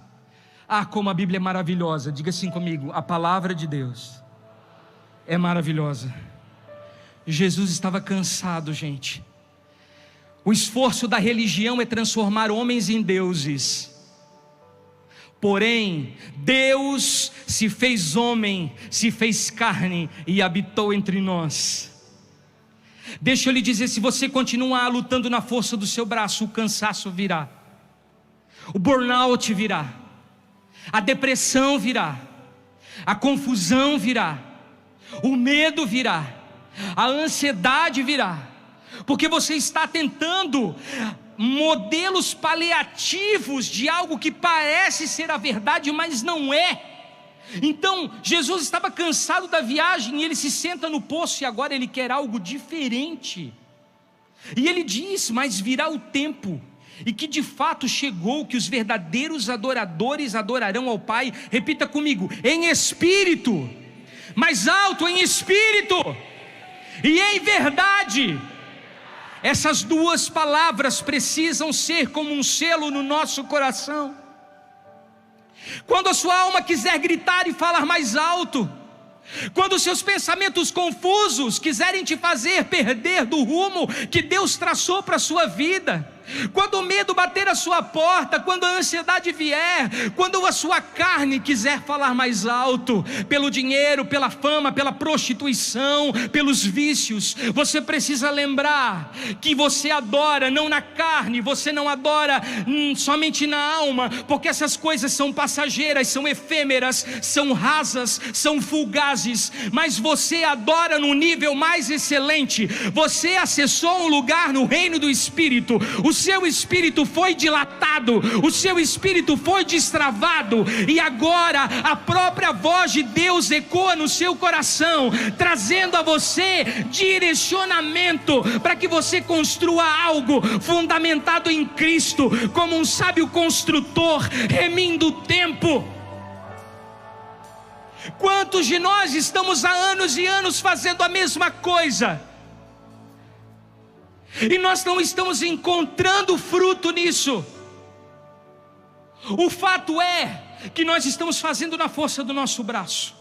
[SPEAKER 1] Ah, como a Bíblia é maravilhosa. Diga assim comigo: a palavra de Deus é maravilhosa. Jesus estava cansado, gente. O esforço da religião é transformar homens em deuses. Porém, Deus se fez homem, se fez carne e habitou entre nós. Deixa eu lhe dizer, se você continuar lutando na força do seu braço, o cansaço virá, o burnout virá, a depressão virá, a confusão virá, o medo virá, a ansiedade virá, porque você está tentando modelos paliativos de algo que parece ser a verdade, mas não é. Então Jesus estava cansado da viagem e ele se senta no poço, e agora ele quer algo diferente. E ele diz: mas virá o tempo, e que de fato chegou, que os verdadeiros adoradores adorarão ao Pai. Repita comigo: em espírito, mais alto, em espírito e em verdade. Essas duas palavras precisam ser como um selo no nosso coração. Quando a sua alma quiser gritar e falar mais alto, quando seus pensamentos confusos quiserem te fazer perder do rumo que Deus traçou para a sua vida, quando o medo bater a sua porta, quando a ansiedade vier, quando a sua carne quiser falar mais alto, pelo dinheiro, pela fama, pela prostituição, pelos vícios, você precisa lembrar que você adora não na carne, você não adora somente na alma, porque essas coisas são passageiras, são efêmeras, são rasas, são fugazes, mas você adora num nível mais excelente. Você acessou um lugar no reino do Espírito, o seu espírito foi dilatado, o seu espírito foi destravado, e agora a própria voz de Deus ecoa no seu coração, trazendo a você direcionamento para que você construa algo fundamentado em Cristo, como um sábio construtor remindo o tempo. Quantos de nós estamos há anos e anos fazendo a mesma coisa, e nós não estamos encontrando fruto nisso? O fato é que nós estamos fazendo na força do nosso braço.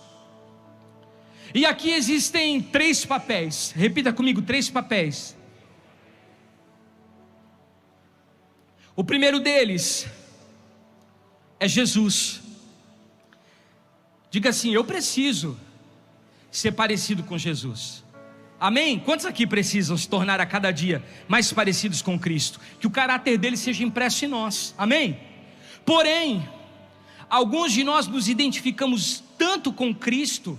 [SPEAKER 1] E aqui existem 3 papéis. Repita comigo: 3 papéis. O primeiro deles é Jesus. Diga assim: eu preciso ser parecido com Jesus. Amém? Quantos aqui precisam se tornar a cada dia mais parecidos com Cristo? Que o caráter dele seja impresso em nós. Amém? Porém, alguns de nós nos identificamos tanto com Cristo,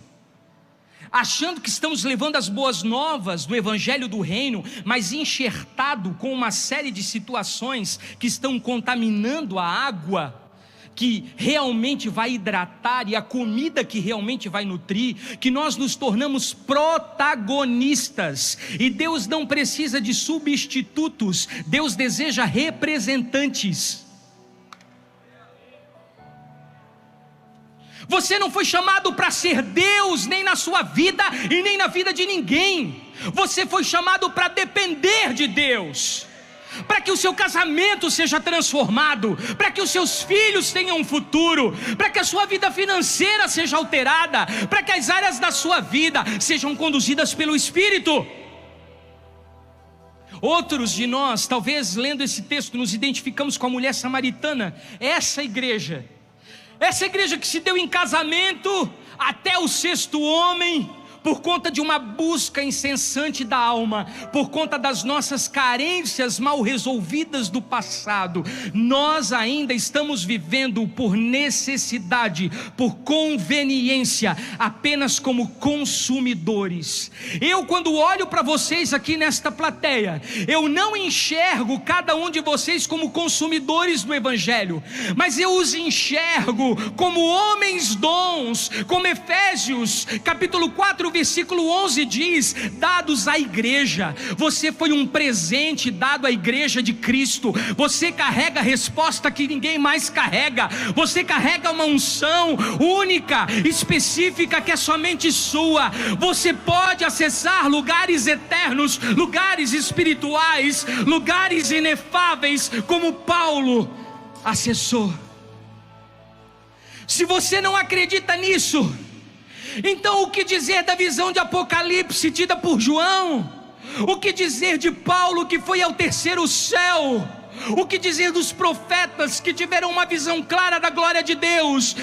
[SPEAKER 1] achando que estamos levando as boas novas do Evangelho do Reino, mas enxertado com uma série de situações que estão contaminando a água que realmente vai hidratar e a comida que realmente vai nutrir, que nós nos tornamos protagonistas. E Deus não precisa de substitutos, Deus deseja representantes. Você não foi chamado para ser Deus, nem na sua vida e nem na vida de ninguém. Você foi chamado para depender de Deus, para que o seu casamento seja transformado, para que os seus filhos tenham um futuro, para que a sua vida financeira seja alterada, para que as áreas da sua vida sejam conduzidas pelo Espírito. Outros de nós, talvez lendo esse texto, nos identificamos com a mulher samaritana. Essa igreja que se deu em casamento até o 6º homem, por conta de uma busca incessante da alma, por conta das nossas carências mal resolvidas do passado, nós ainda estamos vivendo por necessidade, por conveniência, apenas como consumidores. Eu, quando olho para vocês aqui nesta plateia, eu não enxergo cada um de vocês como consumidores do Evangelho, mas eu os enxergo como homens dons, como Efésios capítulo 4 versículo 11 diz, dados à igreja. Você foi um presente dado à igreja de Cristo. Você carrega a resposta que ninguém mais carrega. Você carrega uma unção única, específica, que é somente sua. Você pode acessar lugares eternos, lugares espirituais, lugares inefáveis, como Paulo acessou. Se você não acredita nisso, então o que dizer da visão de Apocalipse tida por João? O que dizer de Paulo que foi ao terceiro céu? O que dizer dos profetas que tiveram uma visão clara da glória de Deus?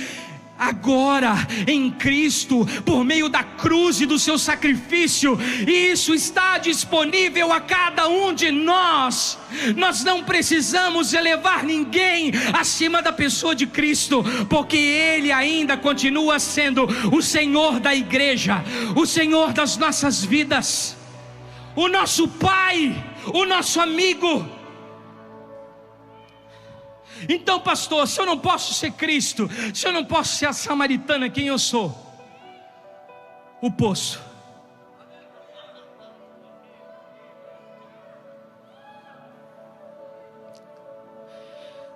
[SPEAKER 1] Agora em Cristo, por meio da cruz e do seu sacrifício, isso está disponível a cada um de nós. Nós não precisamos elevar ninguém acima da pessoa de Cristo, porque Ele ainda continua sendo o Senhor da igreja, o Senhor das nossas vidas, o nosso Pai, o nosso amigo. Então, pastor, se eu não posso ser Cristo, se eu não posso ser a samaritana, quem eu sou? O poço.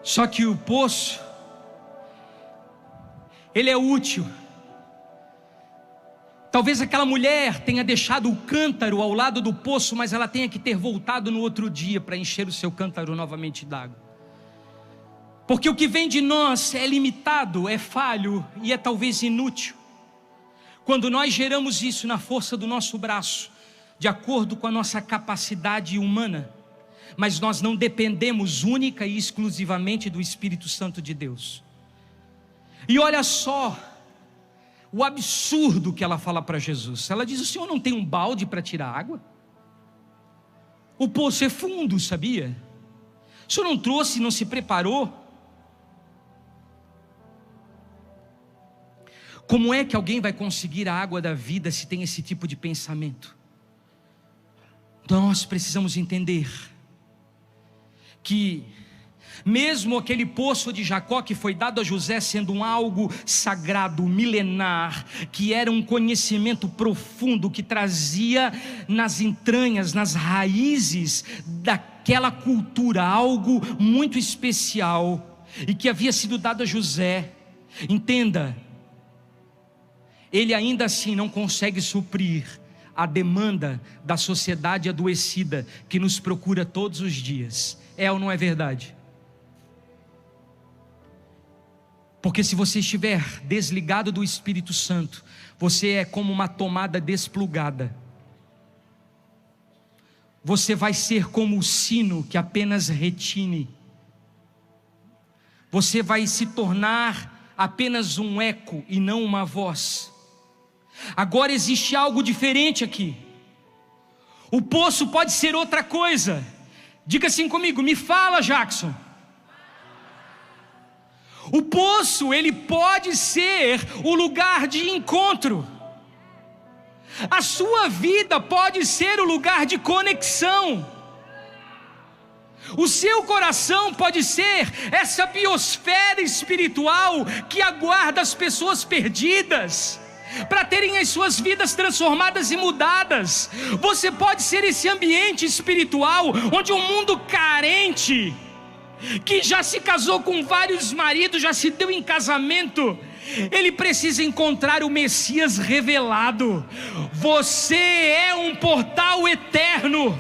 [SPEAKER 1] Só que o poço, ele é útil. Talvez aquela mulher tenha deixado o cântaro ao lado do poço, mas ela tenha que ter voltado no outro dia para encher o seu cântaro novamente d'água. Porque o que vem de nós é limitado, é falho e é talvez inútil. Quando nós geramos isso na força do nosso braço, de acordo com a nossa capacidade humana, mas nós não dependemos única e exclusivamente do Espírito Santo de Deus. E olha só o absurdo que ela fala para Jesus. Ela diz: o senhor não tem um balde para tirar água? O poço é fundo, sabia? O senhor não trouxe, não se preparou? Como é que alguém vai conseguir a água da vida se tem esse tipo de pensamento? Nós precisamos entender que mesmo aquele poço de Jacó que foi dado a José sendo um algo sagrado, milenar, que era um conhecimento profundo, que trazia nas entranhas, nas raízes daquela cultura, algo muito especial, e que havia sido dado a José, entenda, ele ainda assim não consegue suprir a demanda da sociedade adoecida que nos procura todos os dias. É ou não é verdade? Porque se você estiver desligado do Espírito Santo, você é como uma tomada desplugada. Você vai ser como o sino que apenas retine. Você vai se tornar apenas um eco e não uma voz. Agora existe algo diferente aqui. O poço pode ser outra coisa. Diga assim comigo, me fala, Jackson. O poço, ele pode ser o lugar de encontro. A sua vida pode ser o lugar de conexão. O seu coração pode ser essa biosfera espiritual que aguarda as pessoas perdidas para terem as suas vidas transformadas e mudadas. Você pode ser esse ambiente espiritual onde um mundo carente, que já se casou com vários maridos, já se deu em casamento, ele precisa encontrar o Messias revelado. Você é um portal eterno.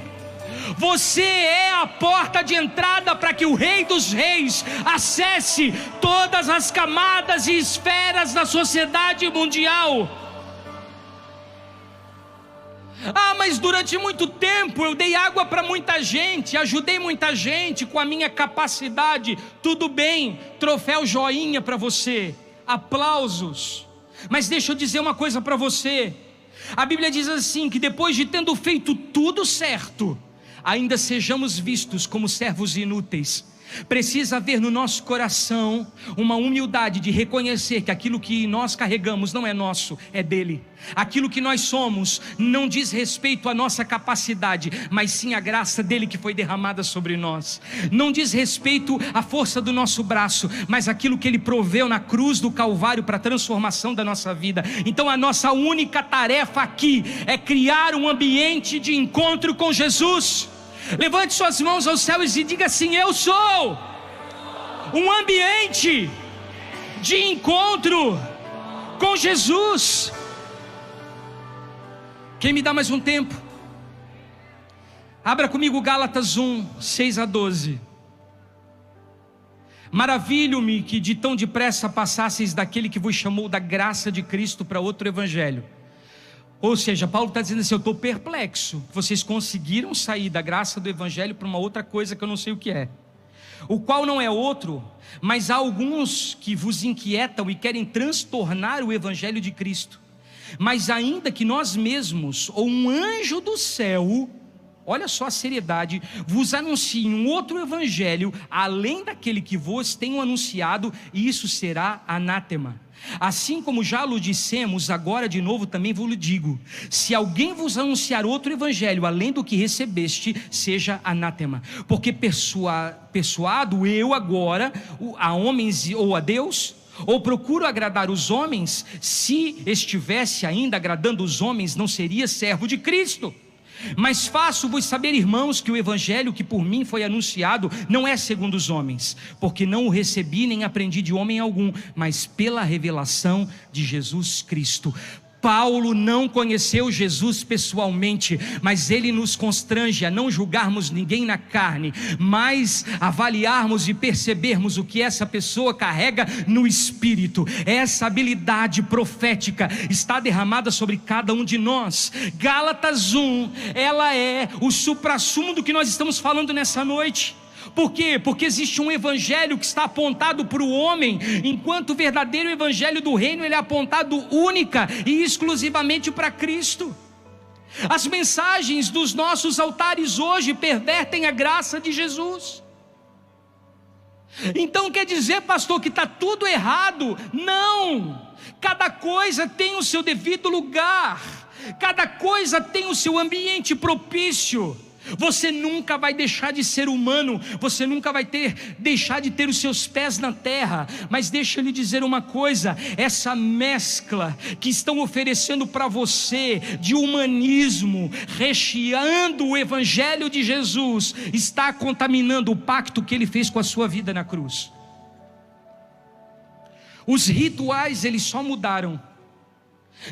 [SPEAKER 1] Você é a porta de entrada para que o Rei dos Reis acesse todas as camadas e esferas da sociedade mundial. Ah, mas durante muito tempo eu dei água para muita gente, ajudei muita gente com a minha capacidade. Tudo bem, troféu joinha para você, aplausos. Mas deixa eu dizer uma coisa para você. A Bíblia diz assim, que depois de tendo feito tudo certo, ainda sejamos vistos como servos inúteis. Precisa haver no nosso coração uma humildade de reconhecer que aquilo que nós carregamos não é nosso, é dele. Aquilo que nós somos não diz respeito à nossa capacidade, mas sim à graça dele que foi derramada sobre nós. Não diz respeito à força do nosso braço, mas aquilo que ele proveu na cruz do Calvário para a transformação da nossa vida. Então a nossa única tarefa aqui é criar um ambiente de encontro com Jesus. Levante suas mãos aos céus e diga assim: eu sou um ambiente de encontro com Jesus. Quem me dá mais um tempo? Abra comigo Gálatas 1, 6 a 12. Maravilho-me que de tão depressa passasseis daquele que vos chamou da graça de Cristo para outro evangelho. Ou seja, Paulo está dizendo assim: eu estou perplexo, vocês conseguiram sair da graça do evangelho para uma outra coisa que eu não sei o que é, o qual não é outro, mas há alguns que vos inquietam e querem transtornar o evangelho de Cristo. Mas ainda que nós mesmos, ou um anjo do céu, olha só a seriedade, vos anuncie um outro evangelho, além daquele que vos tenho anunciado, e isso será anátema. Assim como já lhe dissemos, agora de novo também vos digo: se alguém vos anunciar outro evangelho além do que recebeste, seja anátema. Porque persuado eu agora a homens ou a Deus? Ou procuro agradar os homens? Se estivesse ainda agradando os homens, não seria servo de Cristo. Mas faço-vos saber, irmãos, que o evangelho que por mim foi anunciado não é segundo os homens, porque não o recebi nem aprendi de homem algum, mas pela revelação de Jesus Cristo. Paulo não conheceu Jesus pessoalmente, mas ele nos constrange a não julgarmos ninguém na carne, mas avaliarmos e percebermos o que essa pessoa carrega no espírito. Essa habilidade profética está derramada sobre cada um de nós. Gálatas 1, ela é o suprassumo do que nós estamos falando nessa noite. Por quê? Porque existe um evangelho que está apontado para o homem, enquanto o verdadeiro evangelho do reino ele é apontado única e exclusivamente para Cristo. As mensagens dos nossos altares hoje pervertem a graça de Jesus. Então quer dizer, pastor, que está tudo errado? Não! Cada coisa tem o seu devido lugar, cada coisa tem o seu ambiente propício. Você nunca vai deixar de ser humano, você nunca vai deixar de ter os seus pés na terra. Mas deixa eu lhe dizer uma coisa: essa mescla que estão oferecendo para você de humanismo, recheando o evangelho de Jesus, está contaminando o pacto que ele fez com a sua vida na cruz. Os rituais eles só mudaram.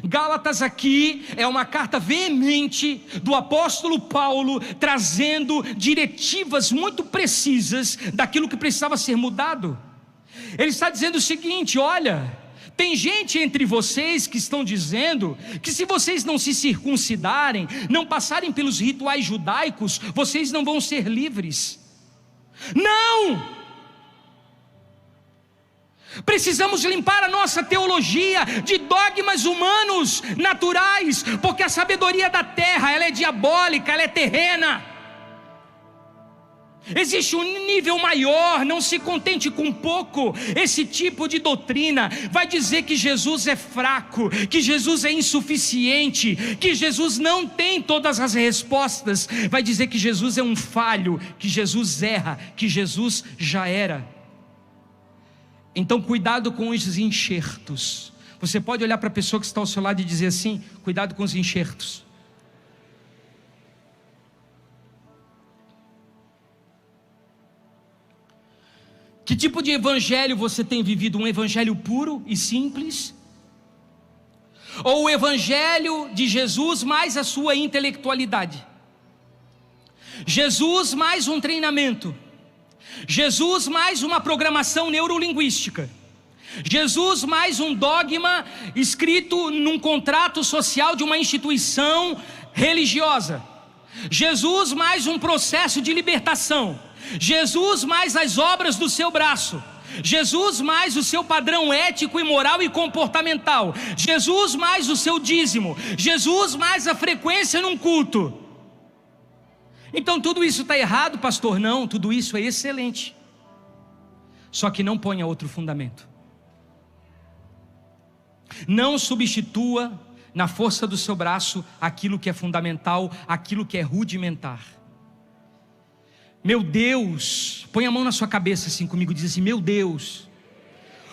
[SPEAKER 1] Gálatas aqui é uma carta veemente do apóstolo Paulo, trazendo diretivas muito precisas daquilo que precisava ser mudado. Ele está dizendo o seguinte: olha, tem gente entre vocês que estão dizendo que se vocês não se circuncidarem, não passarem pelos rituais judaicos, vocês não vão ser livres. Não! Precisamos limpar a nossa teologia de dogmas humanos, naturais, porque a sabedoria da terra, ela é diabólica, ela é terrena. Existe um nível maior, não se contente com pouco. Esse tipo de doutrina vai dizer que Jesus é fraco, que Jesus é insuficiente, que Jesus não tem todas as respostas, vai dizer que Jesus é um falho, que Jesus erra, que Jesus já era. Então cuidado com os enxertos. Você pode olhar para a pessoa que está ao seu lado e dizer assim: cuidado com os enxertos. Que tipo de evangelho você tem vivido? Um evangelho puro e simples? Ou o evangelho de Jesus mais a sua intelectualidade? Jesus mais um treinamento? Jesus mais uma programação neurolinguística? Jesus mais um dogma escrito num contrato social de uma instituição religiosa? Jesus mais um processo de libertação? Jesus mais as obras do seu braço? Jesus mais o seu padrão ético e moral e comportamental, Jesus mais o seu dízimo, Jesus mais a frequência num culto. Então tudo isso está errado, pastor? Não, tudo isso é excelente. Só que não ponha outro fundamento. Não substitua na força do seu braço aquilo que é fundamental, aquilo que é rudimentar. Meu Deus, põe a mão na sua cabeça assim comigo, diz assim: meu Deus,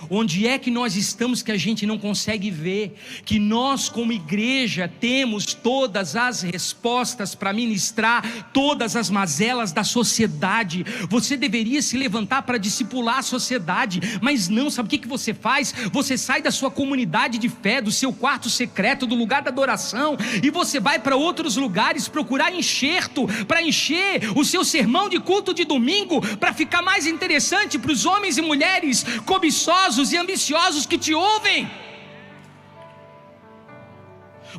[SPEAKER 1] onde é que nós estamos que a gente não consegue ver que nós como igreja temos todas as respostas para ministrar todas as mazelas da sociedade? Você deveria se levantar para discipular a sociedade, mas não, sabe o que você faz? Você sai da sua comunidade de fé, do seu quarto secreto, do lugar da adoração, e você vai para outros lugares procurar enxerto, para encher o seu sermão de culto de domingo, para ficar mais interessante para os homens e mulheres cobiçosos e ambiciosos que te ouvem.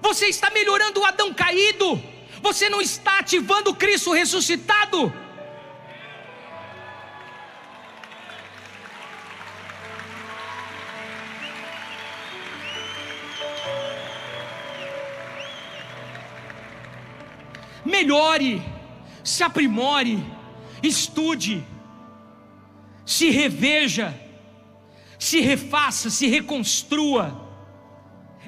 [SPEAKER 1] Você está melhorando o Adão caído, você não está ativando o Cristo ressuscitado. Melhore, se aprimore, estude, se reveja, se refaça, se reconstrua.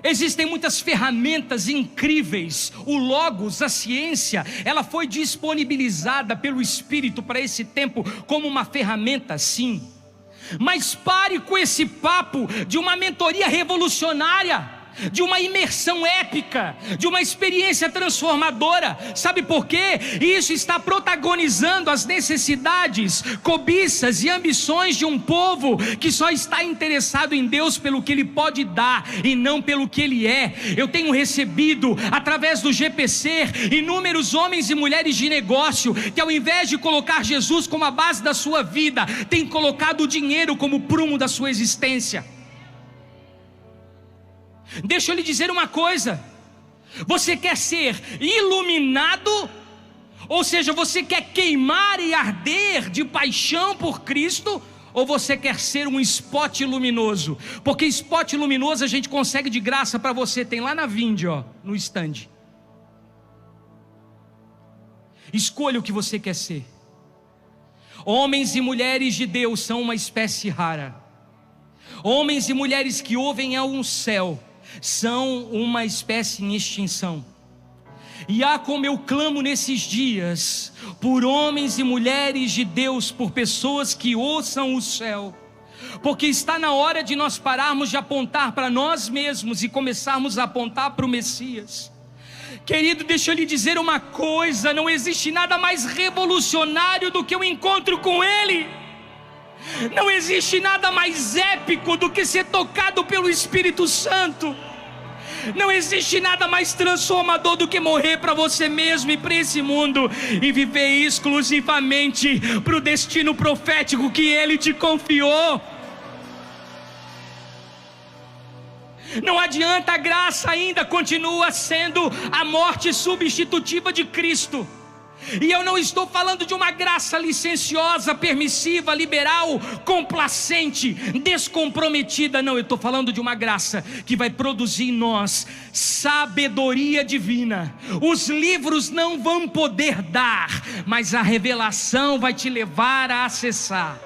[SPEAKER 1] Existem muitas ferramentas incríveis. O Logos, a ciência, ela foi disponibilizada pelo Espírito para esse tempo como uma ferramenta, sim. Mas pare com esse papo de uma mentoria revolucionária, de uma imersão épica, de uma experiência transformadora. Sabe por quê? Isso está protagonizando as necessidades, cobiças e ambições de um povo que só está interessado em Deus pelo que Ele pode dar e não pelo que Ele é. Eu tenho recebido, através do GPC, inúmeros homens e mulheres de negócio que, ao invés de colocar Jesus como a base da sua vida, têm colocado o dinheiro como prumo da sua existência. Deixa eu lhe dizer uma coisa: você quer ser iluminado, ou seja, você quer queimar e arder de paixão por Cristo, ou você quer ser um spot luminoso? Porque spot luminoso a gente consegue de graça para você, tem lá na Vinde, ó, no stand. Escolha o que você quer ser. Homens e mulheres de Deus são uma espécie rara. Homens e mulheres que ouvem ao céu são uma espécie em extinção. E como eu clamo nesses dias por homens e mulheres de Deus, por pessoas que ouçam o céu, porque está na hora de nós pararmos de apontar para nós mesmos e começarmos a apontar para o Messias. Querido, deixa eu lhe dizer uma coisa: não existe nada mais revolucionário do que o encontro com Ele. Não existe nada mais épico do que ser tocado pelo Espírito Santo. Não existe nada mais transformador do que morrer para você mesmo e para esse mundo e viver exclusivamente para o destino profético que Ele te confiou. Não adianta, a graça ainda continua sendo a morte substitutiva de Cristo. E eu não estou falando de uma graça licenciosa, permissiva, liberal, complacente, descomprometida. Não, eu estou falando de uma graça que vai produzir em nós sabedoria divina. Os livros não vão poder dar, mas a revelação vai te levar a acessar,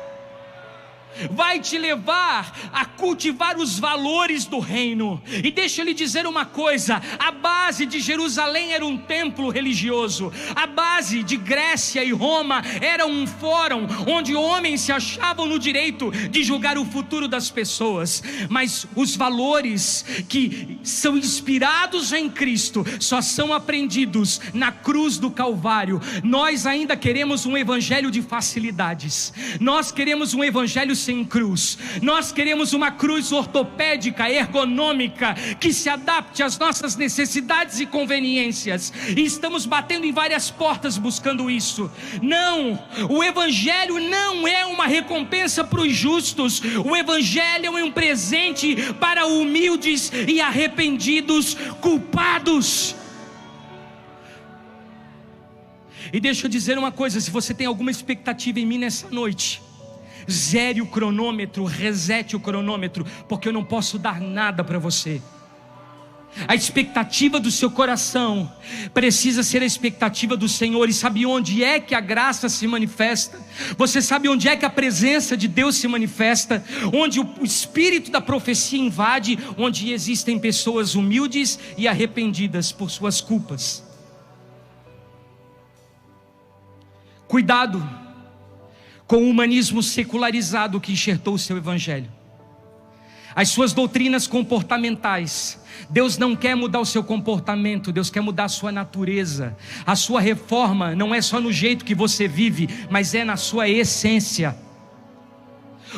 [SPEAKER 1] vai te levar a cultivar os valores do reino. E deixa eu lhe dizer uma coisa: a base de Jerusalém era um templo religioso, a base de Grécia e Roma era um fórum onde homens se achavam no direito de julgar o futuro das pessoas. Mas os valores que são inspirados em Cristo só são aprendidos na cruz do Calvário. Nós ainda queremos um evangelho de facilidades, nós queremos um evangelho sem cruz, nós queremos uma cruz ortopédica, ergonômica, que se adapte às nossas necessidades e conveniências, e estamos batendo em várias portas buscando isso. Não, o evangelho não é uma recompensa para os justos, o evangelho é um presente para humildes e arrependidos culpados. E deixa eu dizer uma coisa: se você tem alguma expectativa em mim nessa noite, Zere o cronômetro, resete o cronômetro, porque eu não posso dar nada para você. A expectativa do seu coração precisa ser a expectativa do Senhor. E sabe onde é que a graça se manifesta? Você sabe onde é que a presença de Deus se manifesta? Onde o espírito da profecia invade, onde existem pessoas humildes e arrependidas por suas culpas. Cuidado com o humanismo secularizado que enxertou o seu evangelho, as suas doutrinas comportamentais. Deus não quer mudar o seu comportamento, Deus quer mudar a sua natureza. A sua reforma não é só no jeito que você vive, mas é na sua essência.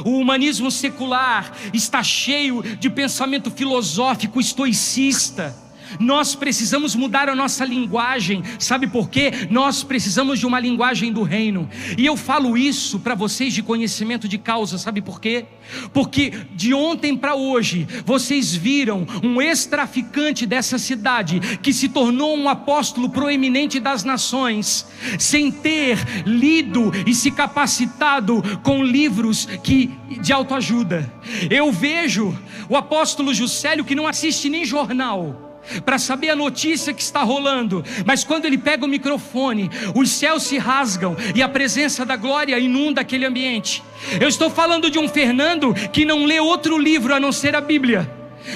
[SPEAKER 1] O humanismo secular está cheio de pensamento filosófico estoicista. Nós precisamos mudar a nossa linguagem. Sabe por quê? Nós precisamos de uma linguagem do reino. E eu falo isso para vocês de conhecimento de causa. Sabe por quê? Porque de ontem para hoje vocês viram um ex-traficante dessa cidade que se tornou um apóstolo proeminente das nações, sem ter lido e se capacitado com livros de autoajuda. Eu vejo o apóstolo Juscelio, que não assiste nem jornal para saber a notícia que está rolando, mas quando ele pega o microfone, os céus se rasgam e a presença da glória inunda aquele ambiente. Eu estou falando de um Fernando que não lê outro livro a não ser a Bíblia,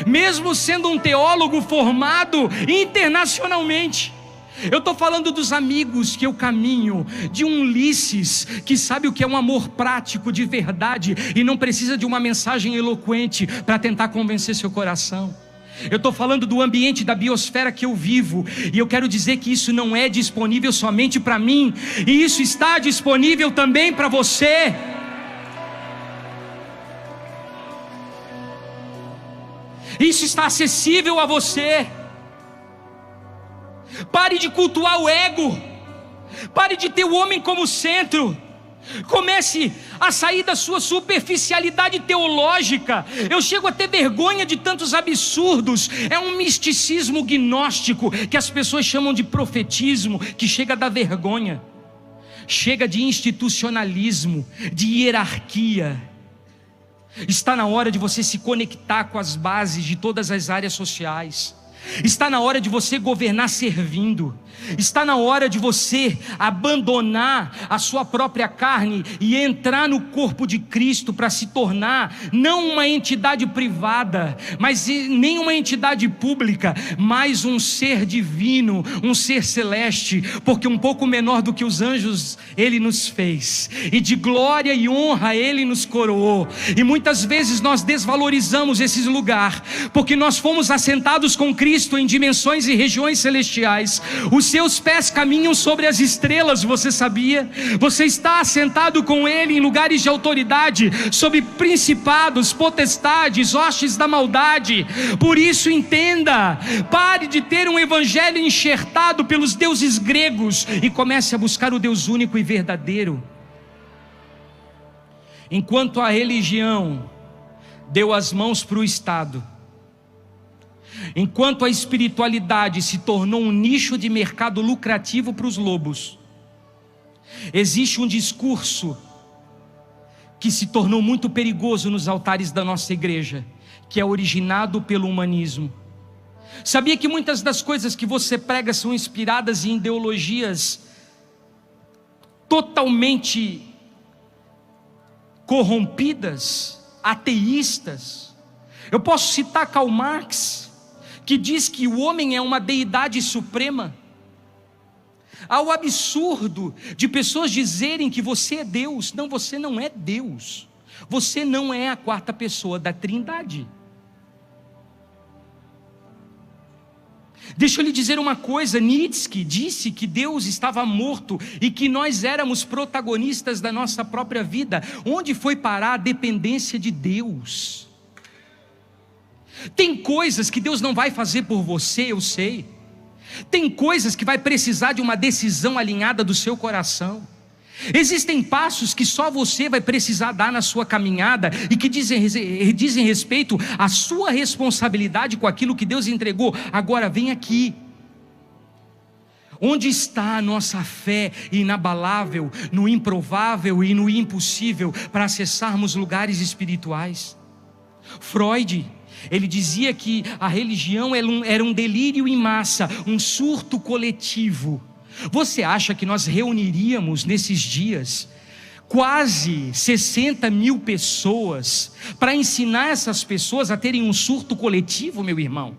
[SPEAKER 1] mesmo sendo um teólogo formado internacionalmente. Eu estou falando dos amigos que eu caminho, de um Ulisses que sabe o que é um amor prático de verdade e não precisa de uma mensagem eloquente para tentar convencer seu coração. Eu estou falando do ambiente da biosfera que eu vivo, e eu quero dizer que isso não é disponível somente para mim, e isso está disponível também para você. Isso está acessível a você. Pare de cultuar o ego, pare de ter o homem como centro. Comece a sair da sua superficialidade teológica. Eu chego a ter vergonha de tantos absurdos. É um misticismo gnóstico que as pessoas chamam de profetismo, que chega a dar vergonha. Chega de institucionalismo, de hierarquia. Está na hora de você se conectar com as bases de todas as áreas sociais. Está na hora de você governar servindo. Está na hora de você abandonar a sua própria carne e entrar no corpo de Cristo para se tornar não uma entidade privada, mas nem uma entidade pública, mas um ser divino, um ser celeste, porque um pouco menor do que os anjos Ele nos fez, e de glória e honra Ele nos coroou. E muitas vezes nós desvalorizamos esse lugar, porque nós fomos assentados com Cristo em dimensões e regiões celestiais. Os seus pés caminham sobre as estrelas, você sabia? Você está assentado com Ele em lugares de autoridade, sobre principados, potestades, hostes da maldade. Por isso entenda, pare de ter um evangelho enxertado pelos deuses gregos e comece a buscar o Deus único e verdadeiro. Enquanto a religião deu as mãos para o Estado, enquanto a espiritualidade se tornou um nicho de mercado lucrativo para os lobos, existe um discurso que se tornou muito perigoso nos altares da nossa igreja, que é originado pelo humanismo. Sabia que muitas das coisas que você prega são inspiradas em ideologias totalmente corrompidas, ateístas? Eu posso citar Karl Marx, que diz que o homem é uma deidade suprema, ao absurdo de pessoas dizerem que você é Deus. Não, você não é Deus, você não é a quarta pessoa da Trindade. Deixa eu lhe dizer uma coisa, Nietzsche disse que Deus estava morto e que nós éramos protagonistas da nossa própria vida. Onde foi parar a dependência de Deus? Tem coisas que Deus não vai fazer por você, eu sei. Tem coisas que vai precisar de uma decisão alinhada do seu coração. Existem passos que só você vai precisar dar na sua caminhada e que dizem respeito à sua responsabilidade com aquilo que Deus entregou. Agora vem aqui. Onde está a nossa fé inabalável no improvável e no impossível para acessarmos lugares espirituais? Freud, ele dizia que a religião era um delírio em massa, um surto coletivo. Você acha que nós reuniríamos nesses dias quase 60 mil pessoas para ensinar essas pessoas a terem um surto coletivo, meu irmão?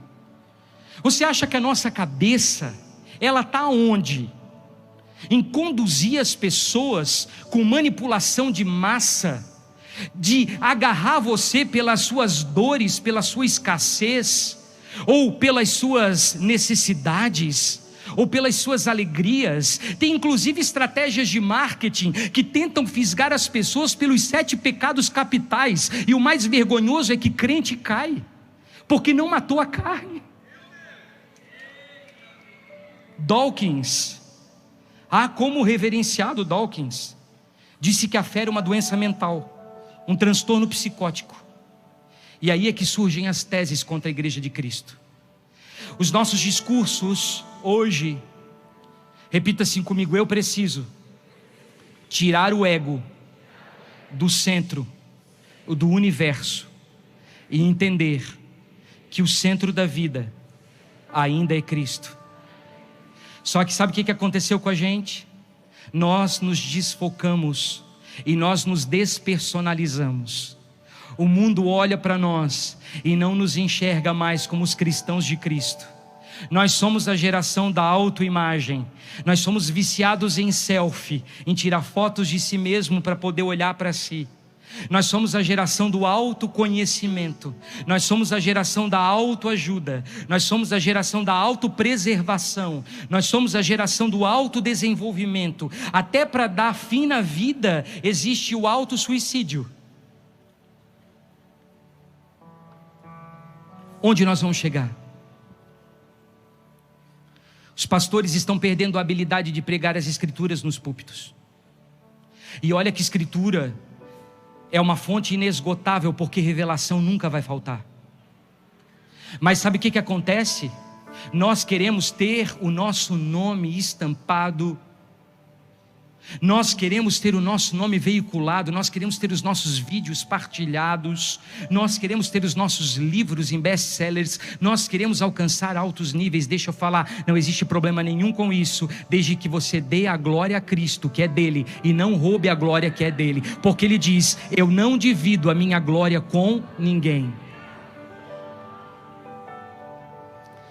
[SPEAKER 1] Você acha que a nossa cabeça, ela está onde? Em conduzir as pessoas com manipulação de massa, de agarrar você pelas suas dores, pela sua escassez, ou pelas suas necessidades, ou pelas suas alegrias. Tem inclusive estratégias de marketing que tentam fisgar as pessoas pelos 7 pecados capitais, e o mais vergonhoso é que crente cai, porque não matou a carne. Dawkins, como reverenciado Dawkins, disse que a fé era uma doença mental, um transtorno psicótico. E aí é que surgem as teses contra a Igreja de Cristo. Os nossos discursos hoje, repita assim comigo: eu preciso tirar o ego do centro do universo e entender que o centro da vida ainda é Cristo. Só que sabe o que aconteceu com a gente? Nós nos desfocamos e nós nos despersonalizamos. O mundo olha para nós e não nos enxerga mais como os cristãos de Cristo. Nós somos a geração da autoimagem. Nós somos viciados em selfie, em tirar fotos de si mesmo para poder olhar para si. Nós somos a geração do autoconhecimento. Nós somos a geração da autoajuda. Nós somos a geração da autopreservação. Nós somos a geração do autodesenvolvimento. Até para dar fim na vida existe o autossuicídio. Onde nós vamos chegar? Os pastores estão perdendo a habilidade de pregar as escrituras nos púlpitos. E olha que escritura é uma fonte inesgotável, porque revelação nunca vai faltar. Mas sabe o que acontece? Nós queremos ter o nosso nome estampado, nós queremos ter o nosso nome veiculado, nós queremos ter os nossos vídeos partilhados, nós queremos ter os nossos livros em best-sellers, nós queremos alcançar altos níveis. Deixa eu falar, não existe problema nenhum com isso, desde que você dê a glória a Cristo, que é dele, e não roube a glória que é dele, porque ele diz: eu não divido a minha glória com ninguém.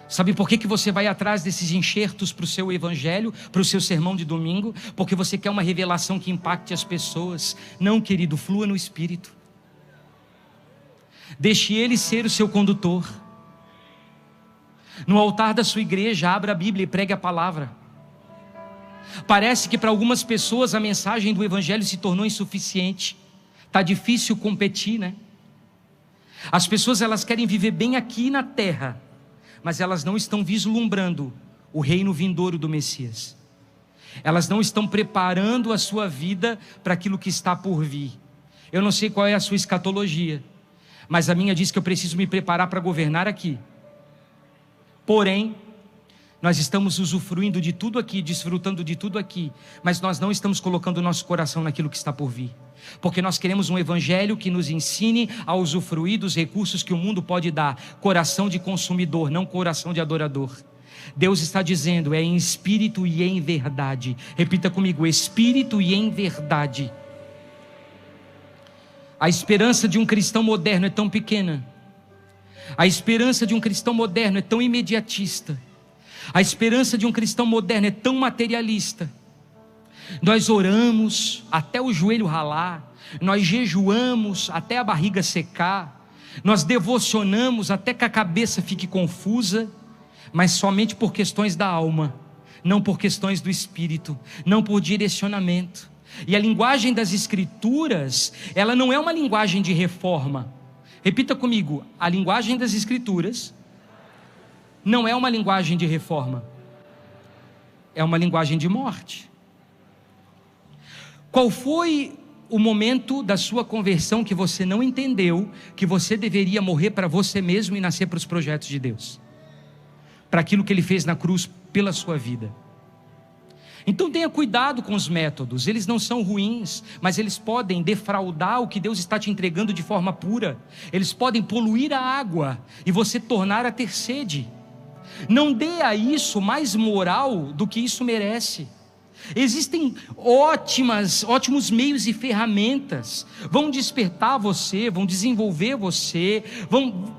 [SPEAKER 1] Sabe por que você vai atrás desses enxertos para o seu evangelho, para o seu sermão de domingo? Porque você quer uma revelação que impacte as pessoas. Não, querido, flua no Espírito. Deixe ele ser o seu condutor. No altar da sua igreja, abra a Bíblia e pregue a palavra. Parece que para algumas pessoas a mensagem do evangelho se tornou insuficiente. Está difícil competir, né? As pessoas, elas querem viver bem aqui na terra, mas elas não estão vislumbrando o reino vindouro do Messias. Elas não estão preparando a sua vida para aquilo que está por vir. Eu não sei qual é a sua escatologia, mas a minha diz que eu preciso me preparar para governar aqui. Porém, nós estamos usufruindo de tudo aqui, desfrutando de tudo aqui, mas nós não estamos colocando o nosso coração naquilo que está por vir. Porque nós queremos um evangelho que nos ensine a usufruir dos recursos que o mundo pode dar. Coração de consumidor, não coração de adorador. Deus está dizendo: é em espírito e em verdade. Repita comigo: espírito e em verdade. A esperança de um cristão moderno é tão pequena. A esperança de um cristão moderno é tão imediatista. A esperança de um cristão moderno é tão materialista. Nós oramos até o joelho ralar, nós jejuamos até a barriga secar, nós devocionamos até que a cabeça fique confusa, mas somente por questões da alma, não por questões do espírito, não por direcionamento. E a linguagem das escrituras, ela não é uma linguagem de reforma. Repita comigo: a linguagem das escrituras não é uma linguagem de reforma, é uma linguagem de morte. Qual foi o momento da sua conversão que você não entendeu que você deveria morrer para você mesmo e nascer para os projetos de Deus? Para aquilo que Ele fez na cruz pela sua vida. Então tenha cuidado com os métodos, eles não são ruins, mas eles podem defraudar o que Deus está te entregando de forma pura. Eles podem poluir a água e você tornar a ter sede. Não dê a isso mais moral do que isso merece. Existem ótimos meios e ferramentas, vão despertar você, vão desenvolver você, vão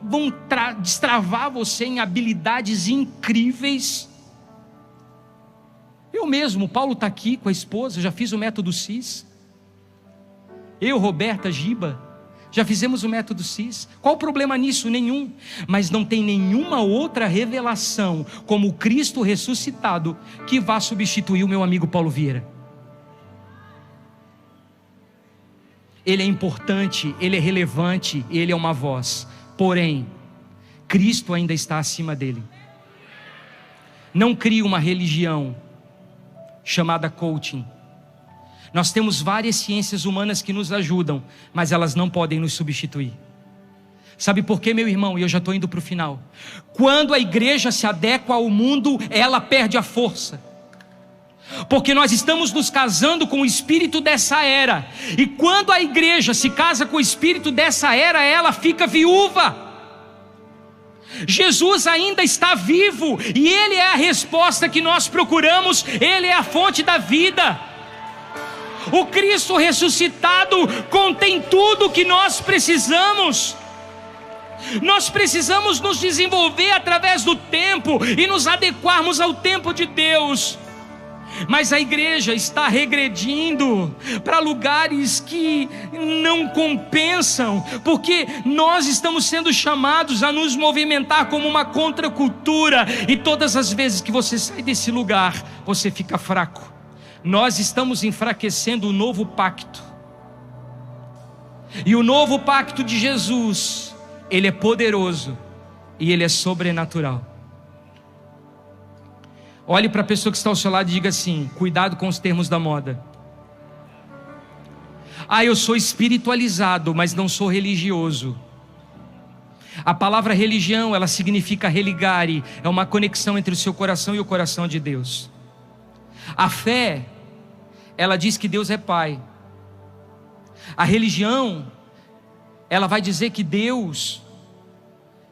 [SPEAKER 1] destravar você em habilidades incríveis. Eu mesmo, Paulo está aqui com a esposa, já fiz o método CIS. Eu, Roberta, Giba, já fizemos o método CIS. Qual o problema nisso? Nenhum. Mas não tem nenhuma outra revelação como o Cristo ressuscitado que vá substituir o meu amigo Paulo Vieira. Ele é importante, ele é relevante, ele é uma voz. Porém, Cristo ainda está acima dele. Não crie uma religião chamada coaching. Nós temos várias ciências humanas que nos ajudam, mas elas não podem nos substituir. Sabe por quê, meu irmão? E eu já estou indo para o final. Quando a igreja se adequa ao mundo, ela perde a força. Porque nós estamos nos casando com o espírito dessa era. E quando a igreja se casa com o espírito dessa era, ela fica viúva. Jesus ainda está vivo, e Ele é a resposta que nós procuramos, Ele é a fonte da vida. O Cristo ressuscitado contém tudo o que nós precisamos. Nós precisamos nos desenvolver através do tempo e nos adequarmos ao tempo de Deus. Mas a igreja está regredindo para lugares que não compensam, porque nós estamos sendo chamados a nos movimentar como uma contracultura, e todas as vezes que você sai desse lugar, você fica fraco. Nós estamos enfraquecendo o novo pacto, e o novo pacto de Jesus, ele é poderoso e ele é sobrenatural. Olhe para a pessoa que está ao seu lado e diga assim: cuidado com os termos da moda. Eu sou espiritualizado, mas não sou religioso. A palavra religião, ela significa religare, é uma conexão entre o seu coração e o coração de Deus. A fé, ela diz que Deus é Pai. A religião, ela vai dizer que Deus,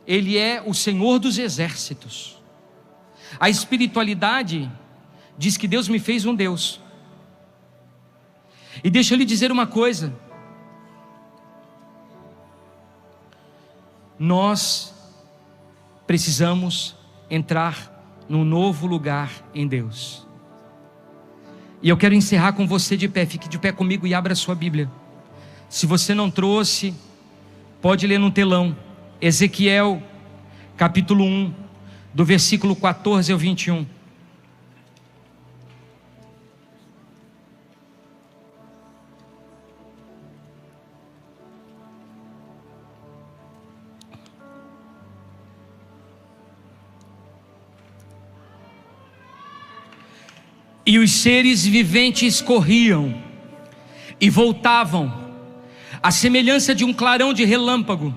[SPEAKER 1] Ele é o Senhor dos exércitos. A espiritualidade diz que Deus me fez um Deus. E deixa eu lhe dizer uma coisa: nós precisamos entrar num novo lugar em Deus. E eu quero encerrar com você de pé. Fique de pé comigo e abra a sua Bíblia. Se você não trouxe, pode ler no telão. Ezequiel capítulo 1, do versículo 14 ao 21. E os seres viventes corriam e voltavam, à semelhança de um clarão de relâmpago.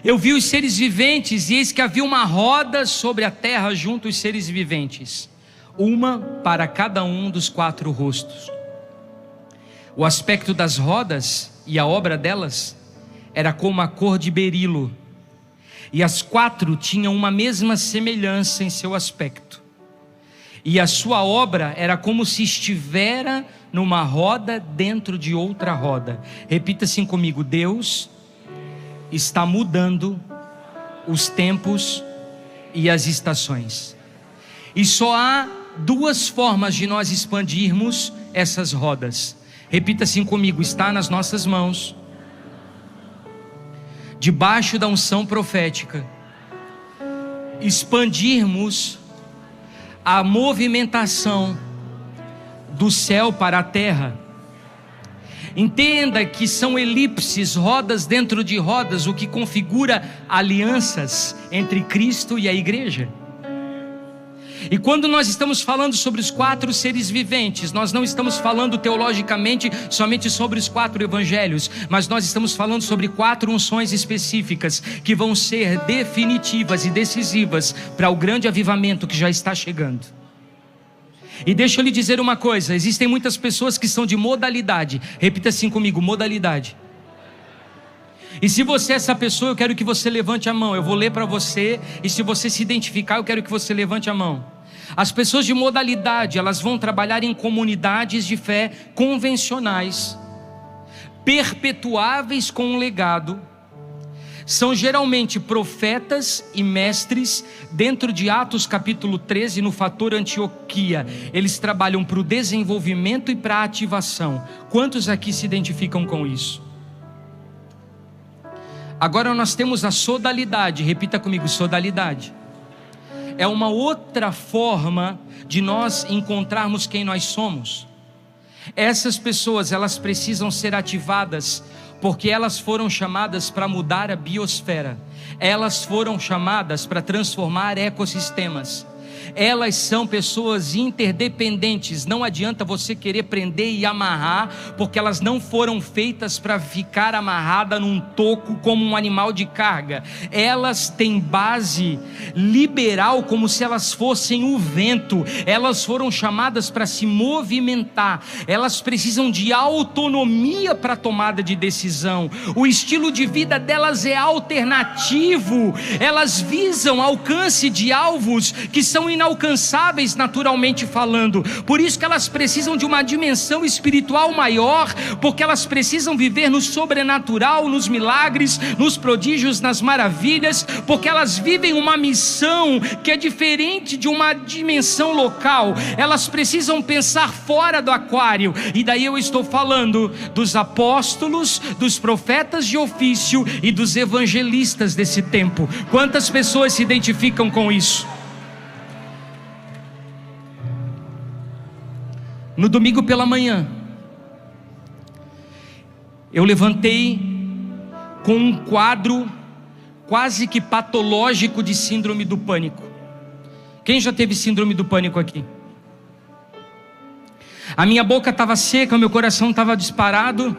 [SPEAKER 1] Eu vi os seres viventes, e eis que havia uma roda sobre a terra junto aos seres viventes, uma para cada um dos 4 rostos. O aspecto das rodas e a obra delas era como a cor de berilo, e as 4 tinham uma mesma semelhança em seu aspecto, e a sua obra era como se estivera numa roda dentro de outra roda. Repita assim comigo: Deus está mudando os tempos e as estações. E só há 2 formas de nós expandirmos essas rodas. Repita assim comigo: está nas nossas mãos, debaixo da unção profética, expandirmos a movimentação do céu para a terra. Entenda que são elipses, rodas dentro de rodas, o que configura alianças entre Cristo e a igreja. E quando nós estamos falando sobre os 4 seres viventes, nós não estamos falando teologicamente somente sobre os 4 evangelhos, mas nós estamos falando sobre 4 unções específicas que vão ser definitivas e decisivas para o grande avivamento que já está chegando. E deixa eu lhe dizer uma coisa: existem muitas pessoas que são de modalidade. Repita assim comigo: modalidade. E se você é essa pessoa, eu quero que você levante a mão. Eu vou ler para você, e se você se identificar, eu quero que você levante a mão. As pessoas de modalidade, elas vão trabalhar em comunidades de fé convencionais, perpetuáveis com um legado. São geralmente profetas e mestres. Dentro de Atos capítulo 13, no fator Antioquia, eles trabalham para o desenvolvimento e para a ativação. Quantos aqui se identificam com isso? Agora nós temos a sodalidade. Repita comigo: sodalidade. É uma outra forma de nós encontrarmos quem nós somos. Essas pessoas, elas precisam ser ativadas, porque elas foram chamadas para mudar a biosfera. Elas foram chamadas para transformar ecossistemas. Elas são pessoas interdependentes. Não adianta você querer prender e amarrar, porque elas não foram feitas para ficar amarrada num toco como um animal de carga. Elas têm base liberal, como se elas fossem o vento. Elas foram chamadas para se movimentar. Elas precisam de autonomia para tomada de decisão. O estilo de vida delas é alternativo. Elas visam alcance de alvos que são inalcançáveis naturalmente falando. Por isso que elas precisam de uma dimensão espiritual maior, porque elas precisam viver no sobrenatural, nos milagres, nos prodígios, nas maravilhas, porque elas vivem uma missão que é diferente de uma dimensão local. Elas precisam pensar fora do aquário. E daí eu estou falando dos apóstolos, dos profetas de ofício e dos evangelistas desse tempo. Quantas pessoas se identificam com isso? No domingo pela manhã, eu levantei com um quadro quase que patológico de síndrome do pânico. Quem já teve síndrome do pânico aqui? A minha boca estava seca, o meu coração estava disparado,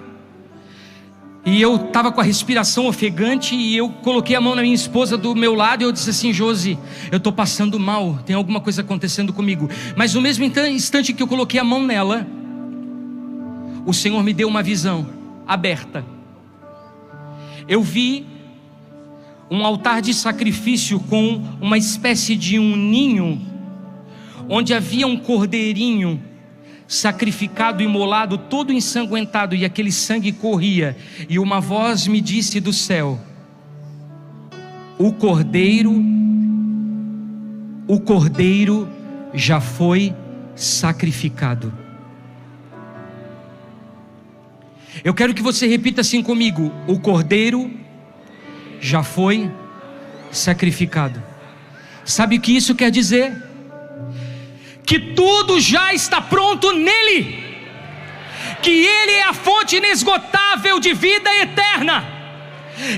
[SPEAKER 1] e eu estava com a respiração ofegante, e eu coloquei a mão na minha esposa do meu lado, e eu disse assim: Josi, eu estou passando mal, tem alguma coisa acontecendo comigo. Mas no mesmo instante que eu coloquei a mão nela, o Senhor me deu uma visão aberta. Eu vi um altar de sacrifício com uma espécie de um ninho, onde havia um cordeirinho sacrificado, imolado, todo ensanguentado, e aquele sangue corria. E uma voz me disse do céu: o cordeiro já foi sacrificado. Eu quero que você repita assim comigo: o cordeiro já foi sacrificado. Sabe o que isso quer dizer? Que tudo já está pronto nele, que ele é a fonte inesgotável de vida eterna,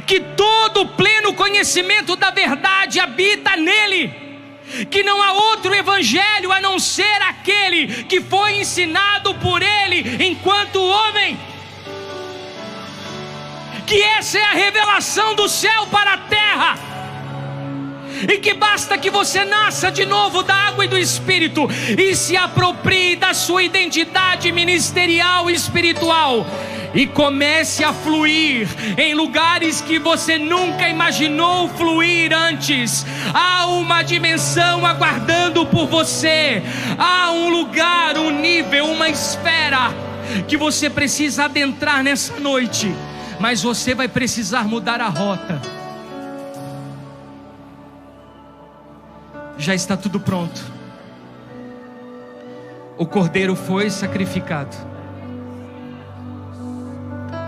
[SPEAKER 1] que todo o pleno conhecimento da verdade habita nele, que não há outro evangelho a não ser aquele que foi ensinado por ele enquanto homem, que essa é a revelação do céu para a terra, e que basta que você nasça de novo da água e do Espírito e se aproprie da sua identidade ministerial e espiritual, e comece a fluir em lugares que você nunca imaginou fluir antes. Há uma dimensão aguardando por você, há um lugar, um nível, uma esfera que você precisa adentrar nessa noite, mas você vai precisar mudar a rota. Já está tudo pronto. O cordeiro foi sacrificado.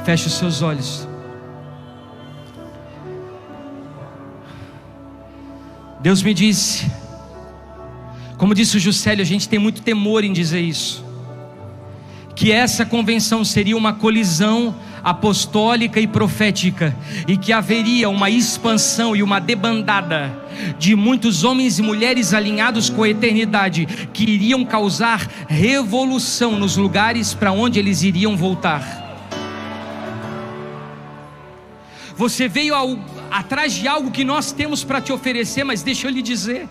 [SPEAKER 1] Feche os seus olhos. Deus me disse, como disse o Juscelio, a gente tem muito temor em dizer isso, que essa convenção seria uma colisão apostólica e profética, e que haveria uma expansão e uma debandada de muitos homens e mulheres alinhados com a eternidade, que iriam causar revolução nos lugares para onde eles iriam voltar. Você veio atrás de algo que nós temos para te oferecer, mas deixa eu lhe dizer,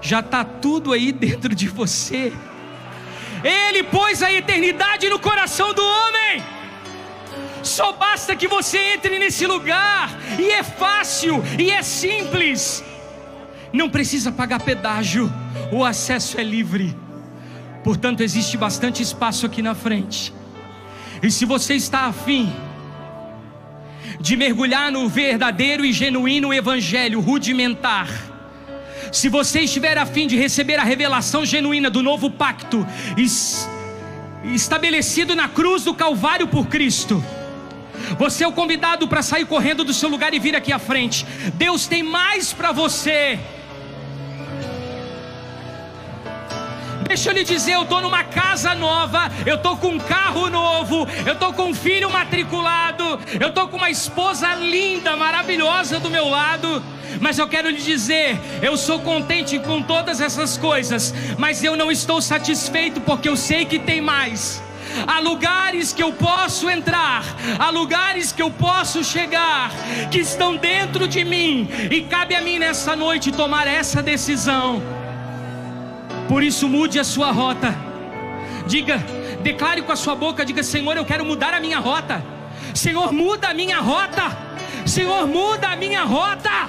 [SPEAKER 1] já está tudo aí dentro de você. Ele pôs a eternidade no coração do homem. Só basta que você entre nesse lugar, e é fácil, e é simples. Não precisa pagar pedágio, o acesso é livre. Portanto, existe bastante espaço aqui na frente. E se você está afim de mergulhar no verdadeiro e genuíno evangelho rudimentar, se você estiver afim de receber a revelação genuína do novo pacto estabelecido na cruz do Calvário por Cristo, você é o convidado para sair correndo do seu lugar e vir aqui à frente. Deus tem mais para você. Deixa eu lhe dizer, eu estou numa casa nova, eu estou com um carro novo, eu estou com um filho matriculado, eu estou com uma esposa linda, maravilhosa do meu lado. Mas eu quero lhe dizer, eu sou contente com todas essas coisas, mas eu não estou satisfeito, porque eu sei que tem mais. Há lugares que eu posso entrar, há lugares que eu posso chegar, que estão dentro de mim, e cabe a mim nessa noite tomar essa decisão. Por isso, mude a sua rota. Diga, declare com a sua boca, diga: Senhor, eu quero mudar a minha rota. Senhor, muda a minha rota. Senhor, muda a minha rota.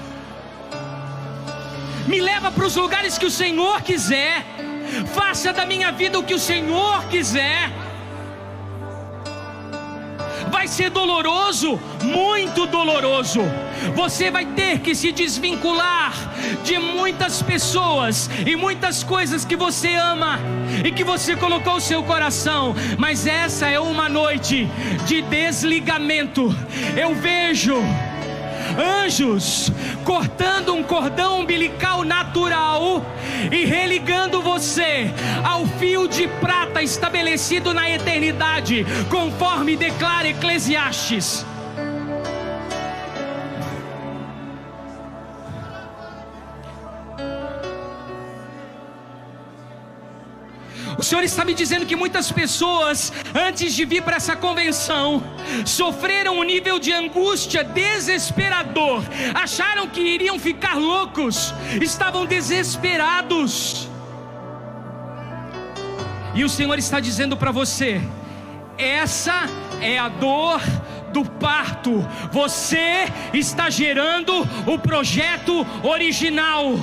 [SPEAKER 1] Me leva para os lugares que o Senhor quiser. Faça da minha vida o que o Senhor quiser. Vai ser doloroso, muito doloroso. Você vai ter que se desvincular de muitas pessoas e muitas coisas que você ama e que você colocou o seu coração. Mas essa é uma noite de desligamento. Eu vejo anjos cortando um cordão umbilical natural e religando você ao fio de prata estabelecido na eternidade, conforme declara Eclesiastes. O Senhor está me dizendo que muitas pessoas, antes de vir para essa convenção, sofreram um nível de angústia desesperador. Acharam que iriam ficar loucos, estavam desesperados. E o Senhor está dizendo para você: essa é a dor do parto. Você está gerando o projeto original.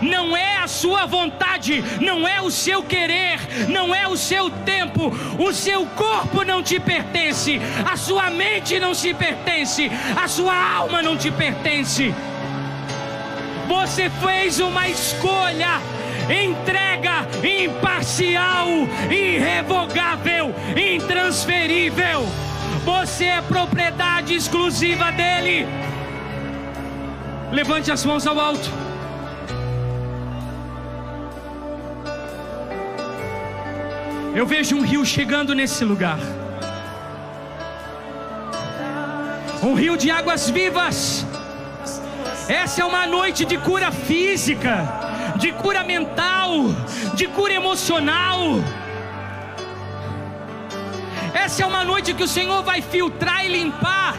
[SPEAKER 1] Não é a sua vontade, não é o seu querer, não é o seu tempo. O seu corpo não te pertence, a sua mente não te pertence, a sua alma não te pertence. Você fez uma escolha, entrega, imparcial, irrevogável, intransferível. Você é propriedade exclusiva dele. Levante as mãos ao alto. Eu vejo um rio chegando nesse lugar, um rio de águas vivas. Essa é uma noite de cura física, de cura mental, de cura emocional. Essa é uma noite que o Senhor vai filtrar e limpar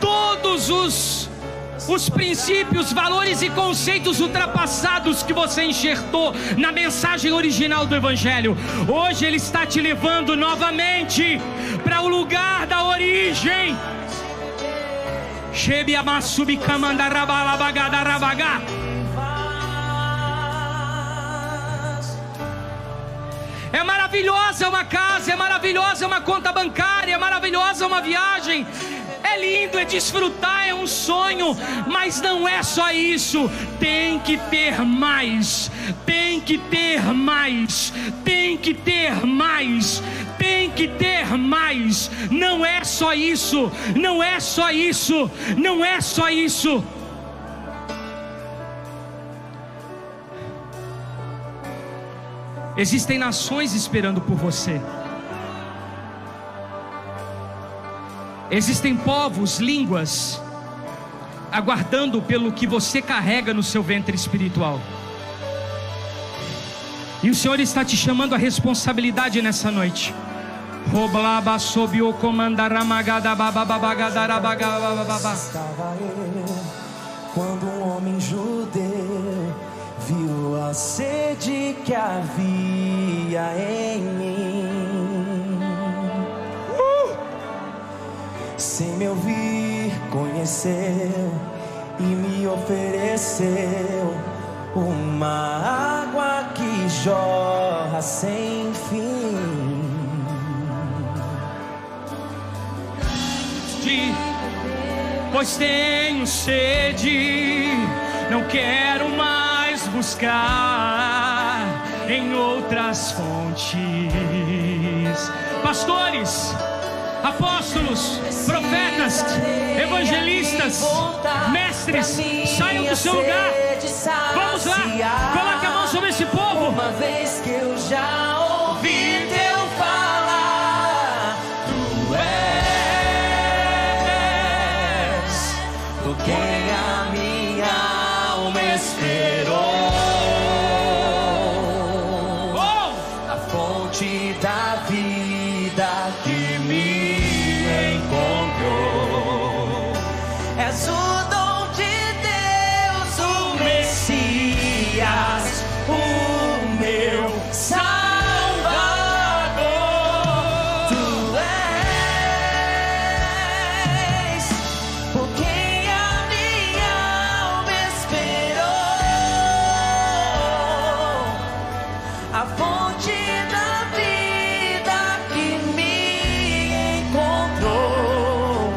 [SPEAKER 1] todos os princípios, valores e conceitos ultrapassados que você enxertou na mensagem original do Evangelho. Hoje Ele está te levando novamente para o lugar da origem. É maravilhosa uma casa, é maravilhosa uma conta bancária, é maravilhosa uma viagem. É lindo, é desfrutar, é um sonho, mas não é só isso. Tem que ter mais, tem que ter mais, tem que ter mais, tem que ter mais. Não é só isso, não é só isso, não é só isso. Existem nações esperando por você. Existem povos, línguas, aguardando pelo que você carrega no seu ventre espiritual. E o Senhor está te chamando à responsabilidade nessa noite.
[SPEAKER 2] Estava eu quando um homem judeu viu a sede que havia em mim. Sem me ouvir, conheceu e me ofereceu uma água que jorra sem fim.
[SPEAKER 1] Pois tenho sede, não quero mais buscar em outras fontes. Pastores, apóstolos, profetas, evangelistas, mestres, saiam do seu lugar. Vamos lá, coloque a mão sobre esse povo.
[SPEAKER 2] Uma vez que eu já ouvi teu falar, tu és por quem a minha alma esperou. A fonte da vida que me encontrou. És o dom de Deus, o Messias, o meu Salvador. Tu és por quem a minha alma esperou. A fonte da vida que me encontrou.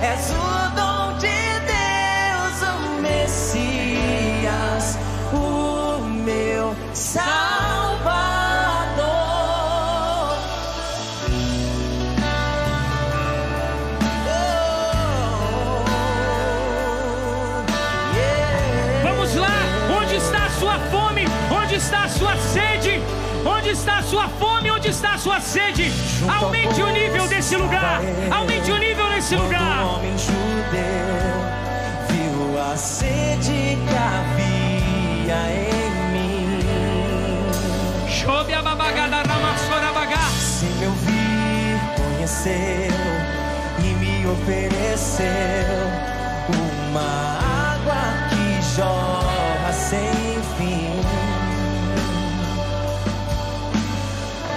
[SPEAKER 2] És o dom de Deus, o Messias, o meu Salvador.
[SPEAKER 1] Vamos lá, onde está a sua fome? Onde está a sua sede? Onde está a sua fome? Onde está a sua sede? Aumente o nível desse lugar. Aumente o nível nesse lugar.
[SPEAKER 2] O homem judeu viu a sede que havia em mim.
[SPEAKER 1] Chobe a babagada ramassora bagá.
[SPEAKER 2] Sem me ouvir, conheceu e me ofereceu uma água que jorra sem fim.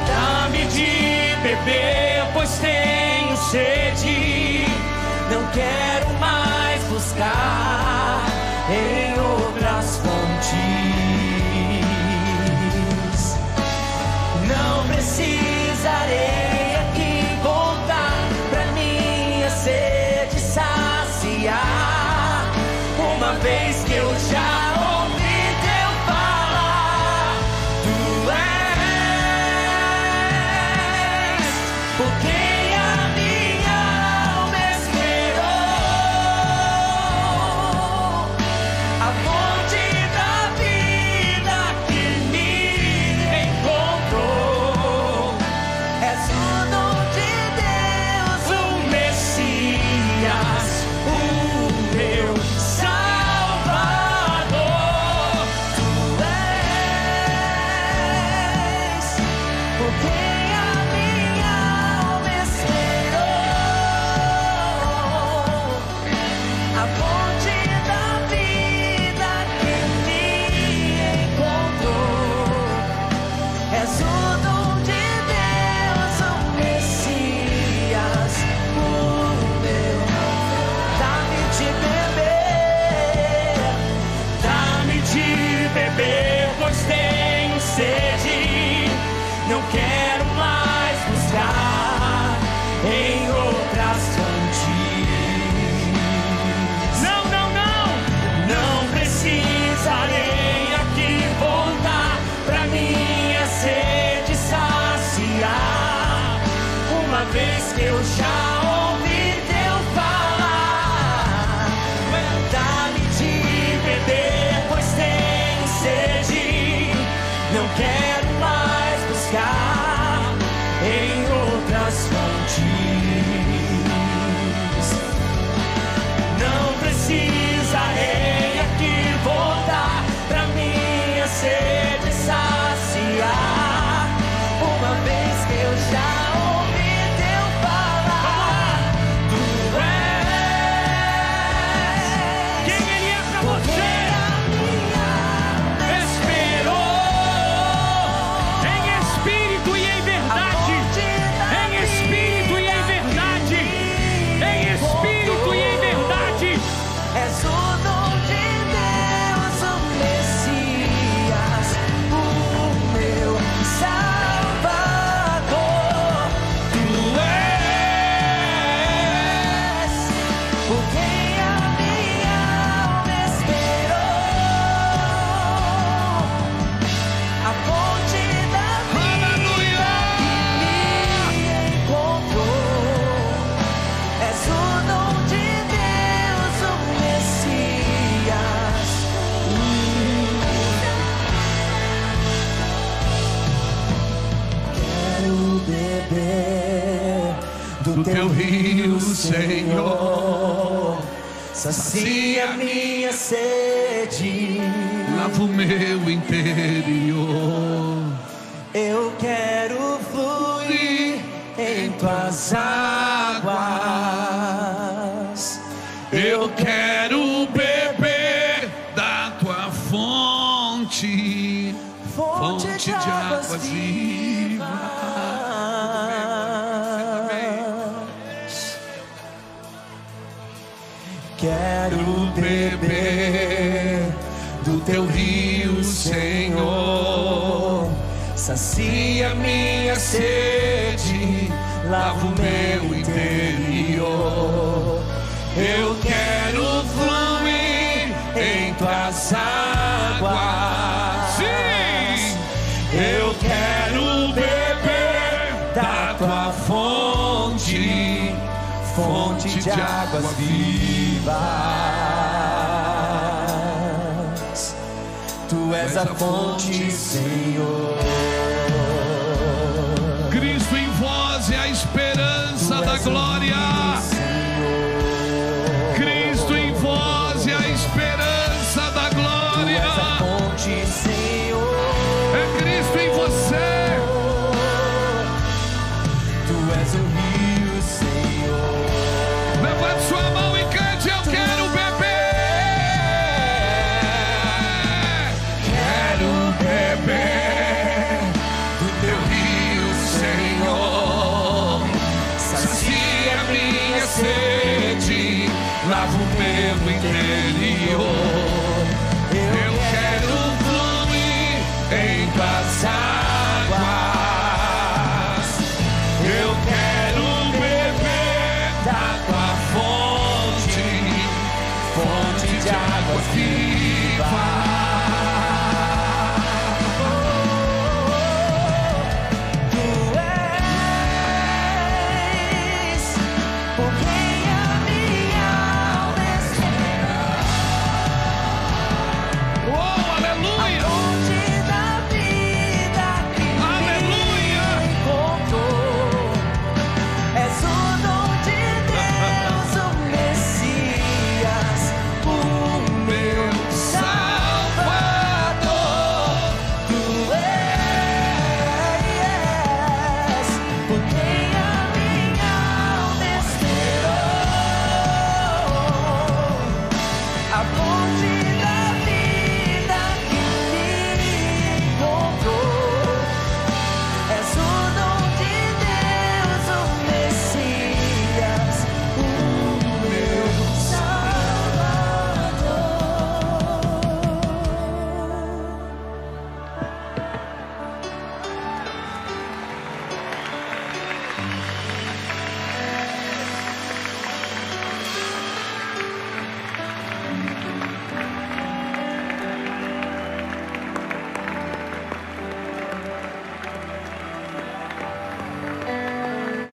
[SPEAKER 1] Dá-me de beber, pois tenho sede.
[SPEAKER 2] Não quero mais buscar em outras fontes. Não precisarei aqui voltar pra minha sede saciar. Uma vez que eu já ouvi teu falar, tu és por quem a minha alma esperou. A fonte da vida que me encontrou. És o dom de Deus, o Messias, o meu Salvador. Senhor, sacia minha sede,
[SPEAKER 3] lava o meu interior.
[SPEAKER 2] eu quero fluir em tuas águas,
[SPEAKER 3] Eu quero beber da tua fonte, fonte de águas vivas.
[SPEAKER 2] Quero beber do teu rio, Senhor, sacia minha sede, lava o meu interior. Eu quero fluir em tuas águas.
[SPEAKER 3] Sim!
[SPEAKER 2] Eu quero beber da tua fonte, fonte de águas vivas. Tu és a fonte, Senhor.
[SPEAKER 3] Cristo em vós é a esperança da glória. Cristo em vós é a esperança da glória. É Cristo em você.
[SPEAKER 2] Tu és o rio, Senhor.
[SPEAKER 3] Levante sua mão e cante: eu quero beber.
[SPEAKER 2] Quero beber do teu rio, Senhor. Sacia minha sede, lava o meu interior. Eu quero fluir em tuas águas. Eu quero beber da tua fonte, fonte de águas vivas.